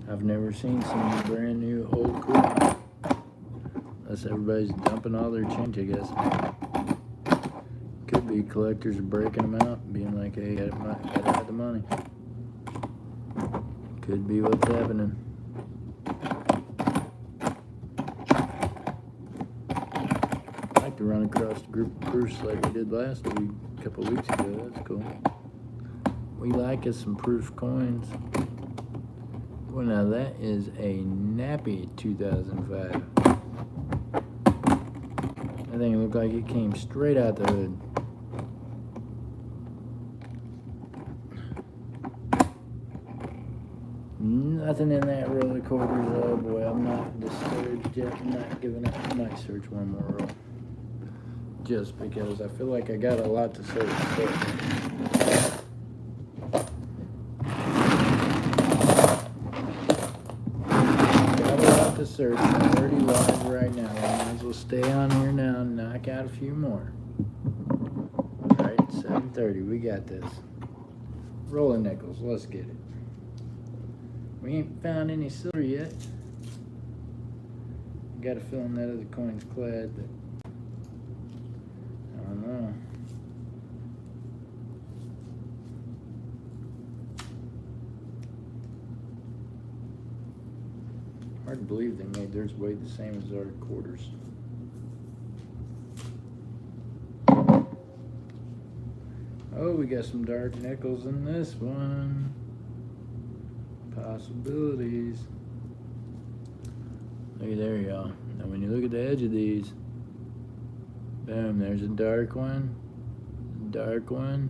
I've never seen some brand new old coins. Unless everybody's dumping all their change, I guess. Could be collectors breaking them out, being like, hey, gotta have the money. Could be what's happening. I like to run across the group of proofs like we did last week, a couple of weeks ago. That's cool. We like us some proof coins. Well, now that is a nappy 2005. That thing looked like it came straight out the hood. Nothing in that roll of quarters. Oh boy, I'm not discouraged yet. I'm not giving up. I might search one more roll. Just because I feel like I got a lot to search. To search. I'm already live right now. I might as well stay on here now and knock out a few more. Alright, 7:30. We got this. Rolling nickels. Let's get it. We ain't found any silver yet. Got a feeling that other coin's clad, but I don't know. Hard to believe they made theirs weigh the same as our quarters. Oh, we got some dark nickels in this one. Possibilities. Look at there, y'all. Now when you look at the edge of these, boom, there's a dark one. Dark one.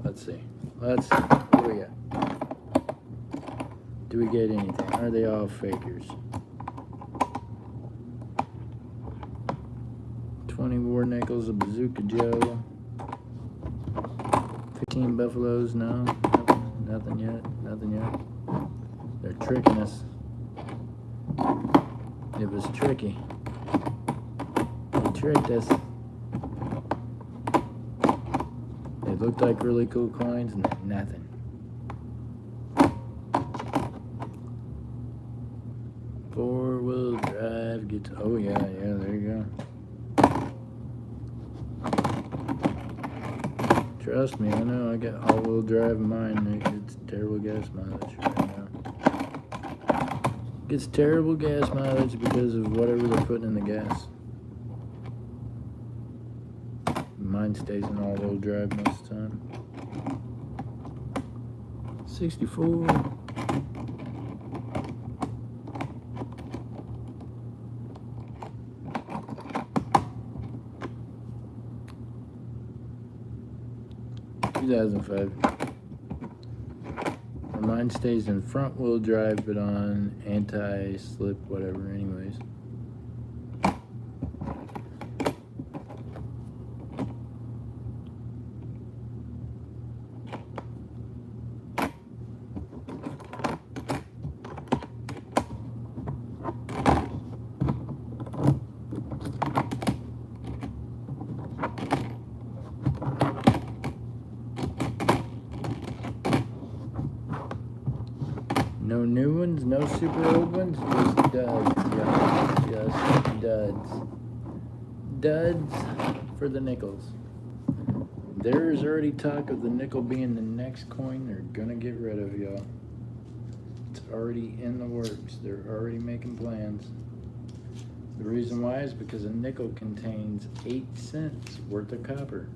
Let's see. Let's see. What do we got? Do we get anything? Are they all fakers? 20 war nickels, a Bazooka Joe. 15 buffaloes, no. Nothing yet. Nothing yet. They're tricking us. It was tricky. They tricked us. They looked like really cool coins and nothing. Four-wheel drive gets, oh yeah, there you go. Trust me, I know I got all-wheel drive in mine. It's terrible gas mileage right now. Gets terrible gas mileage because of whatever they're putting in the gas. Mine stays in all-wheel drive most of the time. 64. Mine stays in front wheel drive but on anti-slip whatever anyways. No new ones, no super old ones, just duds, y'all. Just duds. Duds for the nickels. There's already talk of the nickel being the next coin they're gonna get rid of, y'all. It's already in the works. They're already making plans. The reason why is because a nickel contains 8 cents worth of copper.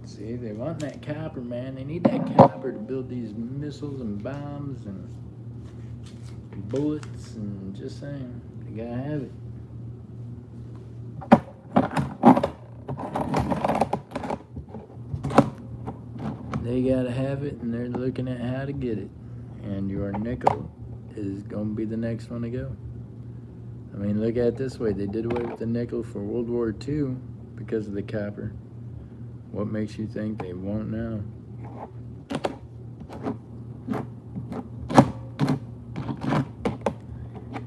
See, they want that copper, man. They need that copper to build these missiles and bombs and bullets, and just saying, they gotta have it. They gotta have it, and they're looking at how to get it. And your nickel is gonna be the next one to go. I mean, look at it this way. They did away with the nickel for World War II because of the copper. What makes you think they won't now?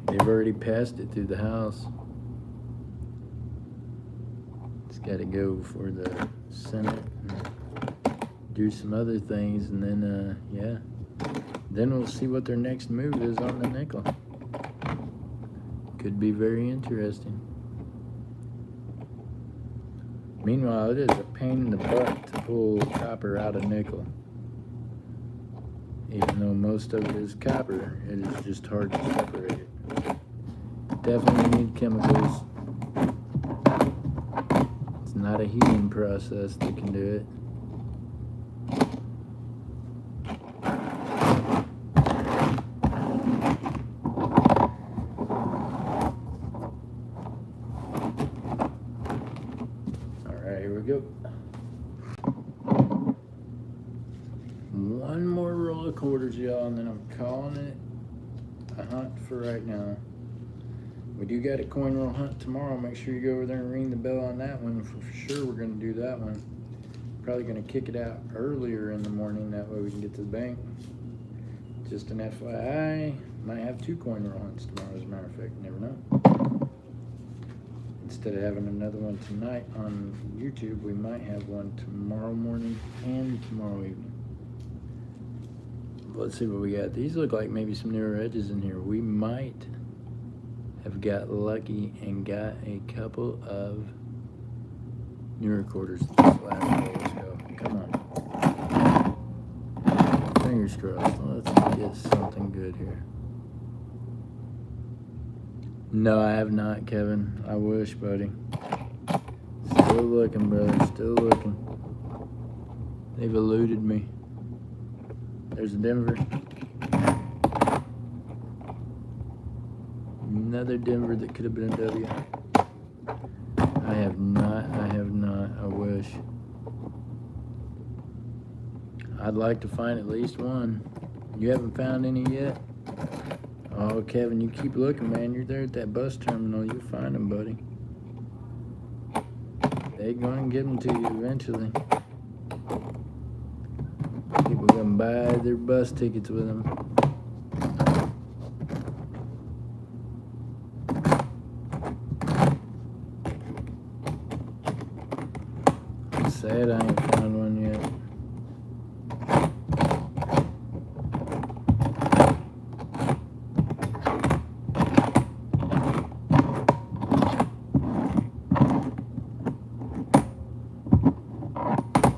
They've already passed it through the House. It's got to go for the Senate and do some other things, and then, yeah. Then we'll see what their next move is on the nickel. Could be very interesting. Meanwhile, it is a pain in the butt to pull copper out of nickel. Even though most of it is copper, it is just hard to separate it. Definitely need chemicals. It's not a heating process that can do it. Go. One more roll of quarters, y'all, and then I'm calling it a hunt for right now. We do got a coin roll hunt tomorrow. Make sure you go over there and ring the bell on that one. For sure, we're going to do that one. Probably going to kick it out earlier in the morning. That way we can get to the bank. Just an FYI, might have 2 coin roll hunts tomorrow, as a matter of fact. You never know. Instead of having another one tonight on YouTube, we might have one tomorrow morning and tomorrow evening. Let's see what we got. These look like maybe some newer edges in here. We might have got lucky and got a couple of newer quarters this last roll. Let's go. Come on. Fingers crossed. Let's get something good here. No, I have not, Kevin. I wish, buddy. Still looking, brother. Still looking. They've eluded me. There's a Denver. Another Denver that could have been a W. I have not. I wish. I'd like to find at least one. You haven't found any yet? Oh, Kevin, you keep looking, man. You're there at that bus terminal. You'll find them, buddy. They're going to give them to you eventually. People going to buy their bus tickets with them. I'm sad I ain't found one yet.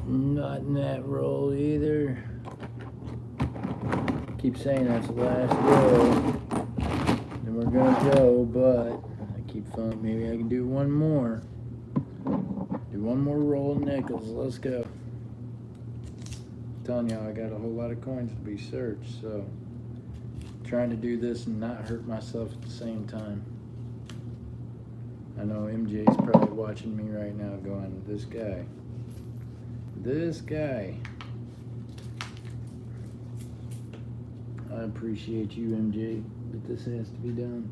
Not in that roll either. Keep saying that's the last roll. Then we're gonna go, but I keep feeling maybe I can do one more. Do one more roll of nickels. Let's go. I'm telling y'all, I got a whole lot of coins to be searched, so I'm trying to do this and not hurt myself at the same time. I know MJ's probably watching me right now going, this guy. I appreciate you, MJ, but this has to be done.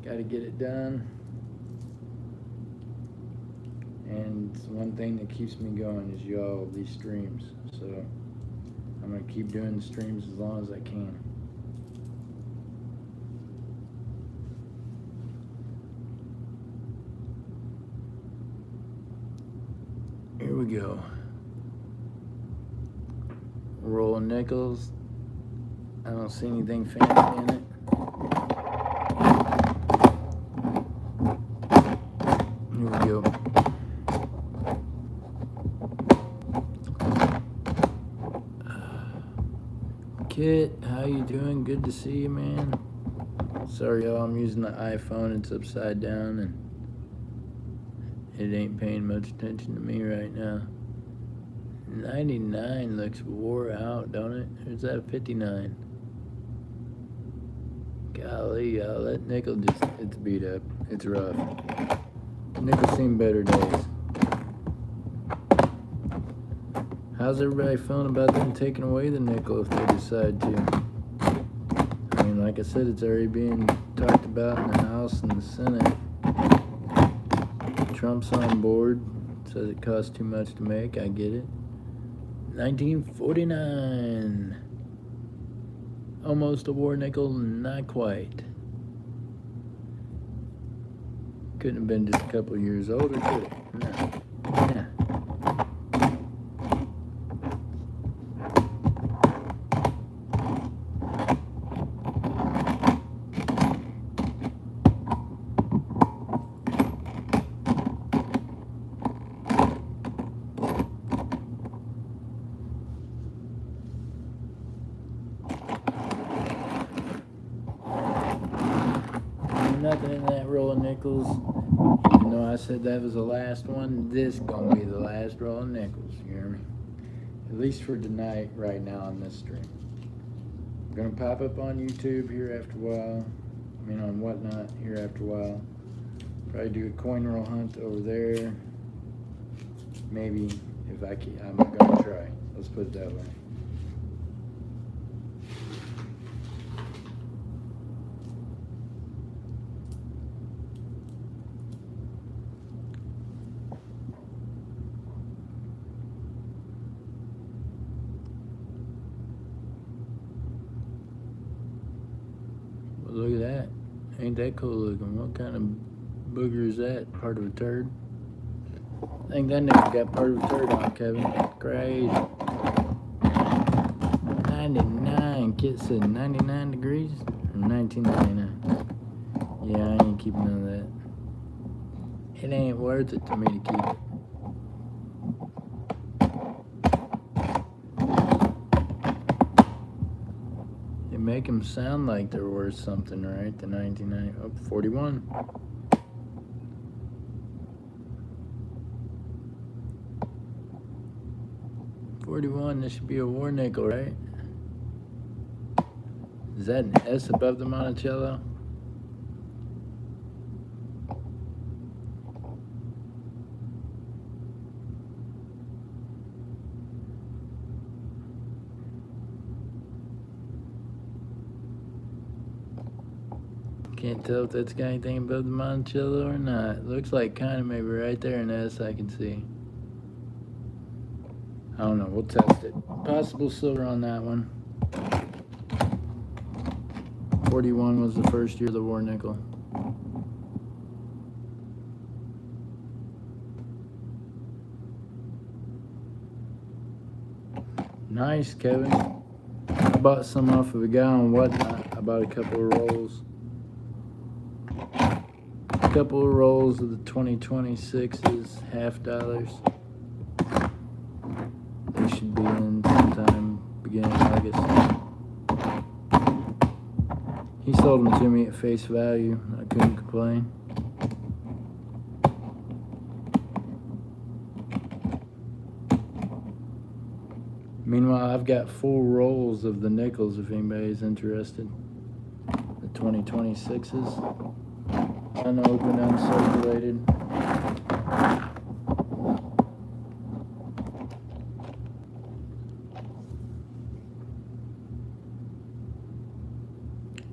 Gotta get it done. And it's one thing that keeps me going is y'all, these streams. So I'm gonna keep doing the streams as long as I can. Here we go. Roll of nickels. I don't see anything fancy in it. Here we go. Kit, how you doing? Good to see you, man. Sorry, y'all, I'm using the iPhone. It's upside down, and it ain't paying much attention to me right now. 99 looks wore out, don't it? Or is that a 59? Golly, y'all, that nickel it's beat up. It's rough. Nickel's seen better days. How's everybody feeling about them taking away the nickel if they decide to? I mean, like I said, it's already being talked about in the House and the Senate. Trump's on board, says it costs too much to make. I get it. 1949. Almost a war nickel, not quite. Couldn't have been just a couple years older, could it? No. Yeah. Nothing in that roll of nickels. Even though I said that was the last one, this gonna be the last roll of nickels. You hear me? At least for tonight, right now on this stream. I'm gonna pop up on YouTube here after a while. I mean on Whatnot here after a while. Probably do a coin roll hunt over there. Maybe if I can. I'm gonna try. Let's put it that way. Look at that. Ain't that cool looking? What kind of booger is that? Part of a turd? I think that nigga got part of a turd on, Kevin. Crazy. 99. Kit said 99 degrees? Or 1999? Yeah, I ain't keeping none of that. It ain't worth it to me to keep it. Make them sound like they're worth something, right? The 1990, oh, 41. This should be a war nickel, right? Is that an S above the Monticello? Can't tell if that's got anything above the Monticello or not. Looks like kind of maybe right there in S I can see. I don't know, we'll test it. Possible silver on that one. 41 was the first year of the war nickel. Nice, Kevin. I bought some off of a guy on Whatnot. I bought a couple of rolls. A couple of rolls of the 2026s, $half. They should be in sometime beginning of August. He sold them to me at face value. I couldn't complain. Meanwhile, I've got full rolls of the nickels if anybody's interested. The 2026s. Unopened, uncirculated.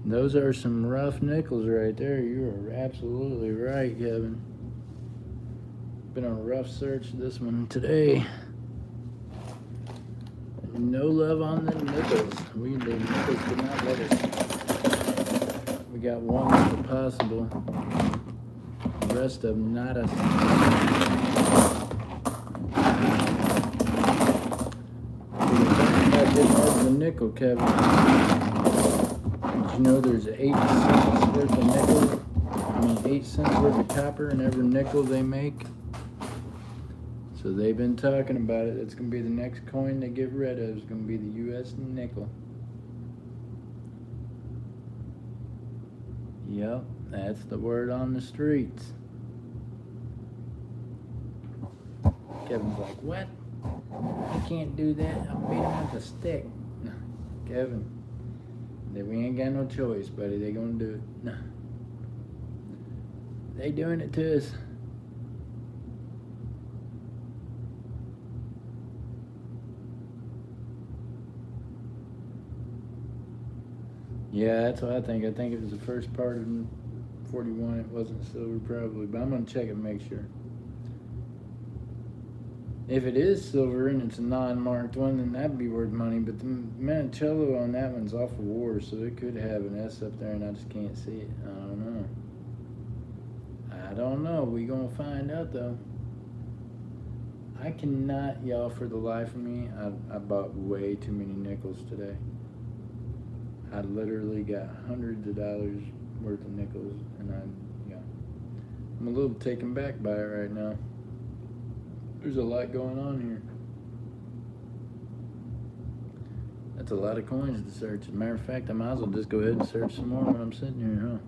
Those are some rough nickels right there. You are absolutely right, Kevin. Been on a rough search for this one today. No love on the nickels. The nickels did not let us. We got one if possible. The rest of them not us. We were talking about this of a nickel, Kevin. Did you know there's 8 cents worth of nickel? 8 cents worth of copper in every nickel they make. So they've been talking about it. It's going to be the next coin they get rid of. It's going to be the U.S. nickel. Yep, that's the word on the streets. Kevin's like, what? You can't do that. I'll beat him with a stick. No, Kevin, we ain't got no choice, buddy. They gonna do it. No. They doing it to us. Yeah, that's what I think. I think it was the first part of 41. It wasn't silver, probably, but I'm gonna check it and make sure. If it is silver and it's a non-marked one, then that'd be worth money. But the Mancello on that one's off of war, so it could have an S up there, and I just can't see it. I don't know. We gonna find out though. I cannot, y'all, for the life of me. I bought way too many nickels today. I literally got hundreds of dollars worth of nickels, and I'm a little taken back by it right now. There's a lot going on here. That's a lot of coins to search. As a matter of fact, I might as well just go ahead and search some more when I'm sitting here, huh?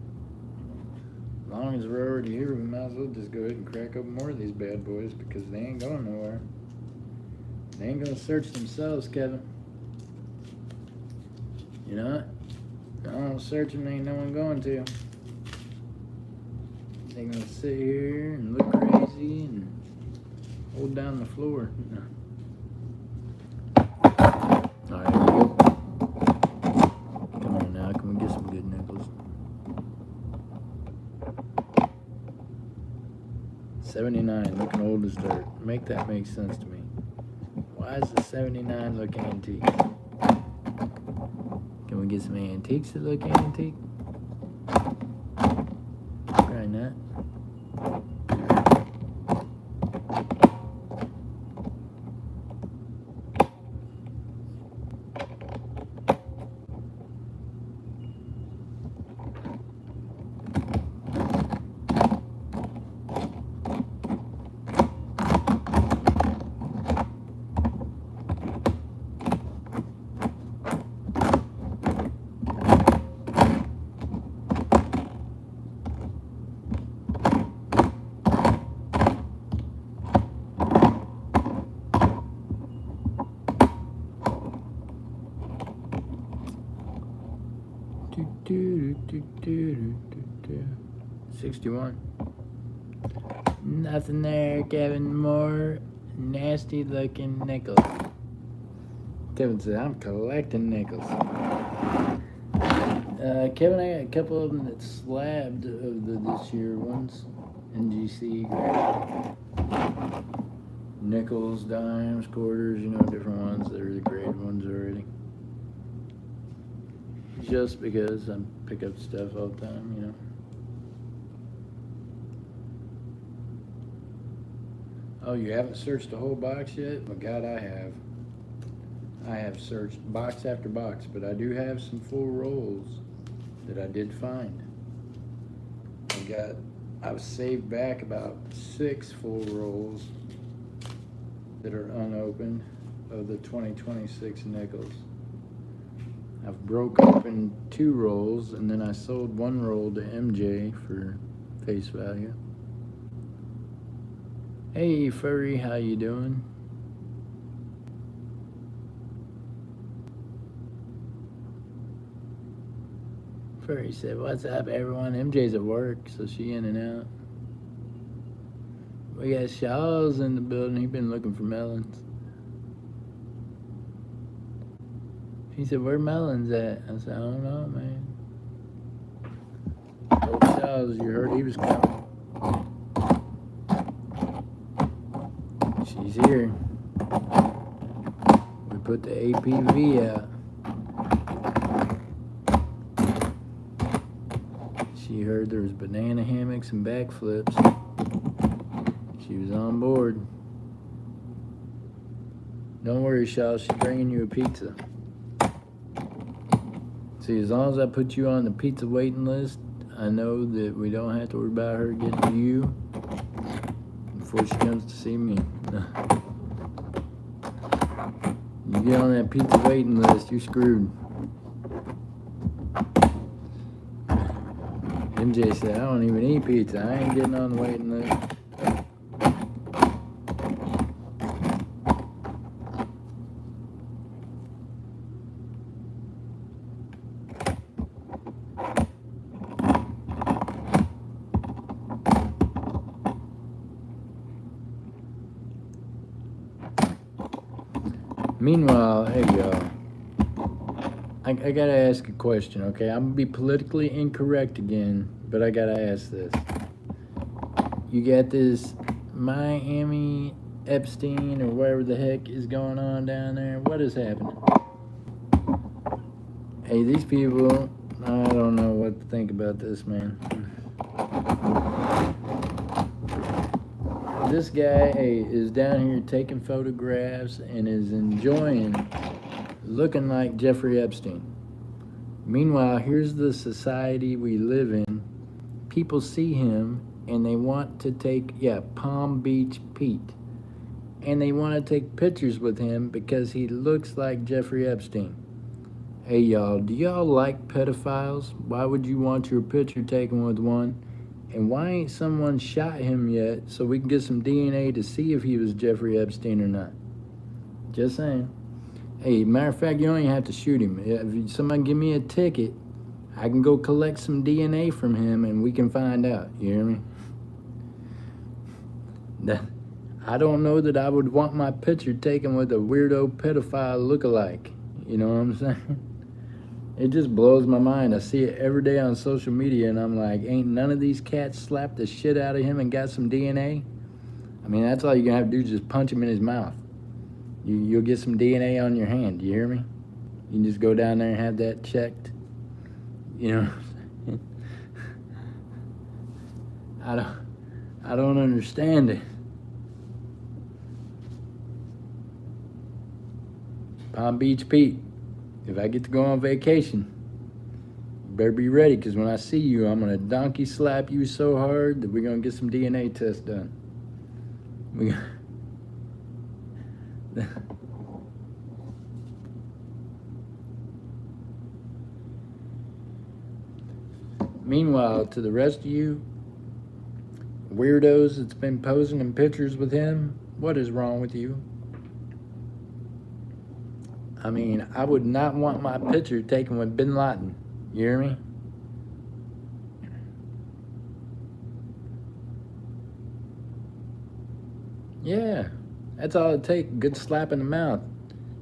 As long as we're already here, we might as well just go ahead and crack open more of these bad boys, because they ain't going nowhere. They ain't gonna search themselves, Kevin. You know what? I don't search them, ain't no one going to. They gonna sit here and look crazy and hold down the floor. No. Alright, here we go. Come on now, can we get some good nickels? 79, looking old as dirt. Make that make sense to me. Why does the 79 look antique? Can we get some antiques that look antique? Try that. Do, 61. Nothing there, Kevin. More nasty looking nickels. Kevin said, I'm collecting nickels. Kevin, I got a couple of them that slabbed of the this year ones. NGC. Nickels, dimes, quarters, different ones. They're the grade ones already. Just because I pick up stuff all the time, Oh, you haven't searched the whole box yet? Well, God, I have. I have searched box after box, but I do have some full rolls that I did find. I was saved back about 6 full rolls that are unopened of the 2026 nickels. I've broke open 2 rolls, and then I sold 1 roll to MJ for face value. Hey, Furry, how you doing? Furry said, what's up, everyone? MJ's at work, so she in and out. We got Shaw's in the building. He been looking for melons. He said, where melons at? I said, I don't know, man. Old Shaw's, you heard he was coming. She's here. We put the APV out. She heard there was banana hammocks and backflips. She was on board. Don't worry, Shaw, she's bringing you a pizza. See, as long as I put you on the pizza waiting list, I know that we don't have to worry about her getting to you before she comes to see me. You get on that pizza waiting list, you're screwed. MJ said, I don't even eat pizza. I ain't getting on the waiting list. Meanwhile, hey y'all, I gotta ask a question, okay? I'm gonna be politically incorrect again, but I gotta ask this. You got this Miami Epstein or whatever the heck is going on down there. What is happening? Hey, these people, I don't know what to think about this, man. This guy, hey, is down here taking photographs and is enjoying looking like Jeffrey Epstein. Meanwhile, here's the society we live in. People see him and they want to take, Palm Beach Pete. And they want to take pictures with him because he looks like Jeffrey Epstein. Hey y'all, do y'all like pedophiles? Why would you want your picture taken with one? And why ain't someone shot him yet so we can get some DNA to see if he was Jeffrey Epstein or not? Just saying. Hey, matter of fact, you don't even have to shoot him. If somebody give me a ticket, I can go collect some DNA from him and we can find out. You hear me? I don't know that I would want my picture taken with a weirdo pedophile lookalike. You know what I'm saying? It just blows my mind. I see it every day on social media and I'm like, ain't none of these cats slapped the shit out of him and got some DNA? I mean, that's all you're gonna have to do is just punch him in his mouth. You'll get some DNA on your hand, you hear me? You can just go down there and have that checked. You know what I'm saying? I don't understand it. Palm Beach Pete, if I get to go on vacation, you better be ready, because when I see you, I'm gonna donkey slap you so hard that we're gonna get some DNA tests done. Meanwhile, to the rest of you weirdos that's been posing in pictures with him, what is wrong with you? I mean, I would not want my picture taken with Bin Laden. You hear me? Yeah, that's all it takes. Good slap in the mouth.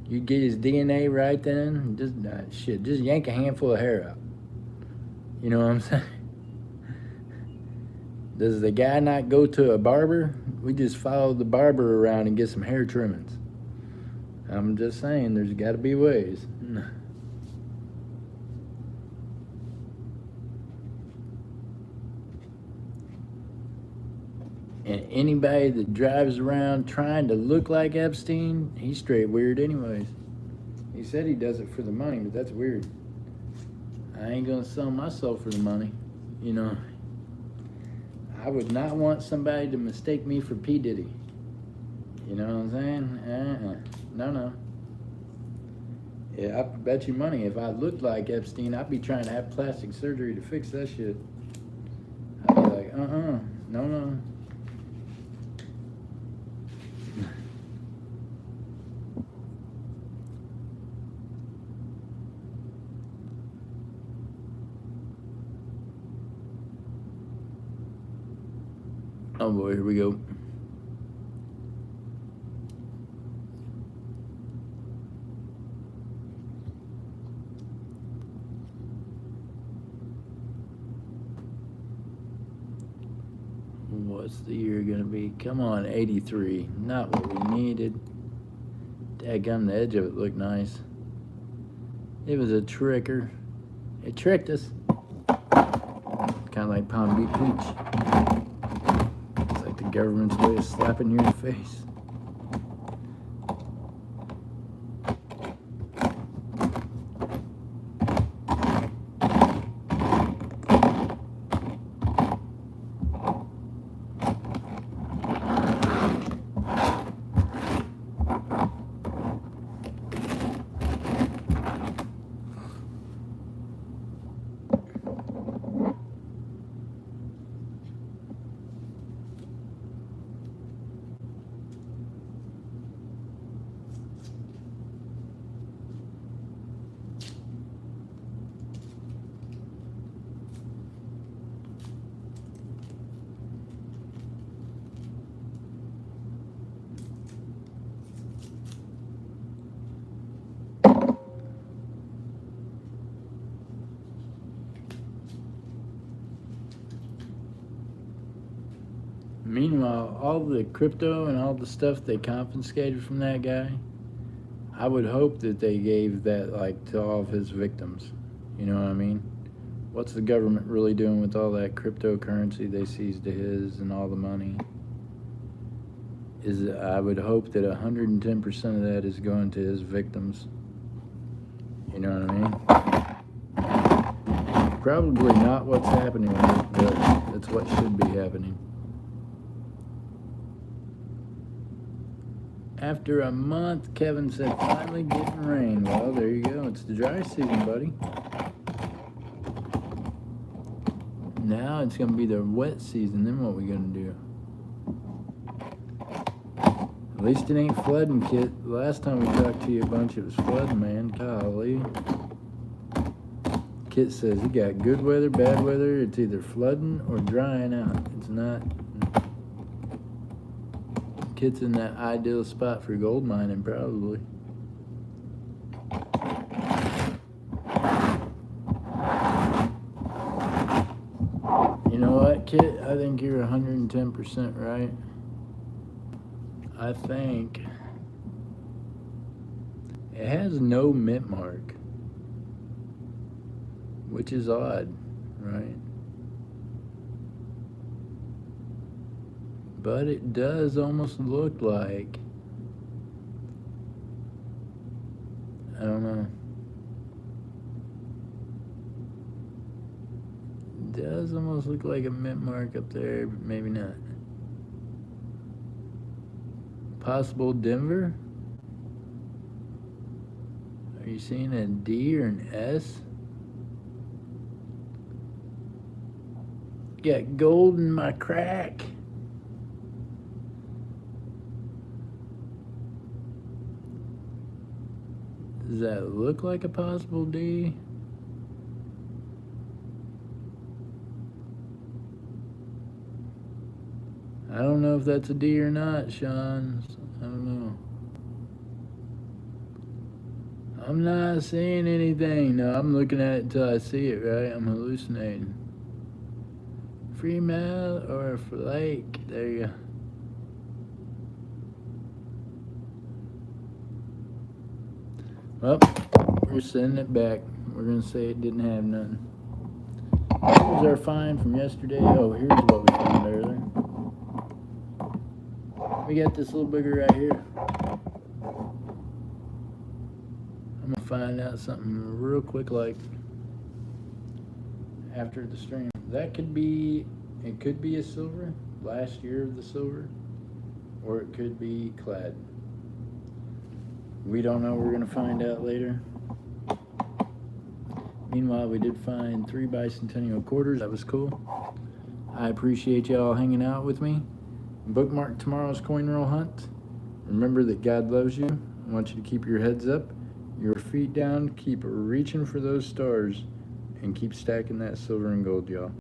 You get his DNA right then. Just just yank a handful of hair out. You know what I'm saying? Does the guy not go to a barber? We just follow the barber around and get some hair trimmings. I'm just saying, there's got to be ways. And anybody that drives around trying to look like Epstein, he's straight weird anyways. He said he does it for the money, but that's weird. I ain't gonna sell myself for the money, you know. I would not want somebody to mistake me for P. Diddy. You know what I'm saying? No. Yeah, I bet you money if I looked like Epstein, I'd be trying to have plastic surgery to fix that shit. I'd be like, no. Oh boy, here we go. What's the year gonna be? Come on, 83. Not what we needed. Daggum, the edge of it looked nice. It was a tricker. It tricked us. Kind of like Palm Beach. It's like the government's way of slapping you in the face. Meanwhile, all the crypto and all the stuff they confiscated from that guy, I would hope that they gave that like to all of his victims. You know what I mean? What's the government really doing with all that cryptocurrency they seized of his and all the money? I would hope that 110% of that is going to his victims. You know what I mean? Probably not what's happening with it, but it's what should be happening. After a month, Kevin said, finally getting rain. Well, there you go. It's the dry season, buddy. Now it's going to be the wet season. Then what we going to do? At least it ain't flooding, Kit. Last time we talked to you a bunch, it was flooding, man. Golly. Kit says you got good weather, bad weather. It's either flooding or drying out. It's not. Kit's in that ideal spot for gold mining, probably. You know what, Kit? I think you're 110% right. I think it has no mint mark, which is odd, right? But it does almost look like, I don't know. It does almost look like a mint mark up there, but maybe not. Possible Denver? Are you seeing a D or an S? Got gold in my crack. Does that look like a possible D? I don't know if that's a D or not, Sean. I don't know. I'm not seeing anything. No, I'm looking at it until I see it, right? I'm hallucinating. Fremont or Flake? There you go. Well, we're sending it back. We're going to say it didn't have nothing. Here's our find from yesterday. Oh, here's what we found earlier. We got this little booger right here. I'm going to find out something real quick, like after the stream. That could be, it could be a silver, last year of the silver, or it could be clad. We don't know. We're going to find out later. Meanwhile, we did find 3 bicentennial quarters. That was cool. I appreciate y'all hanging out with me. Bookmark tomorrow's coin roll hunt. Remember that God loves you. I want you to keep your heads up, your feet down, keep reaching for those stars, and keep stacking that silver and gold, y'all.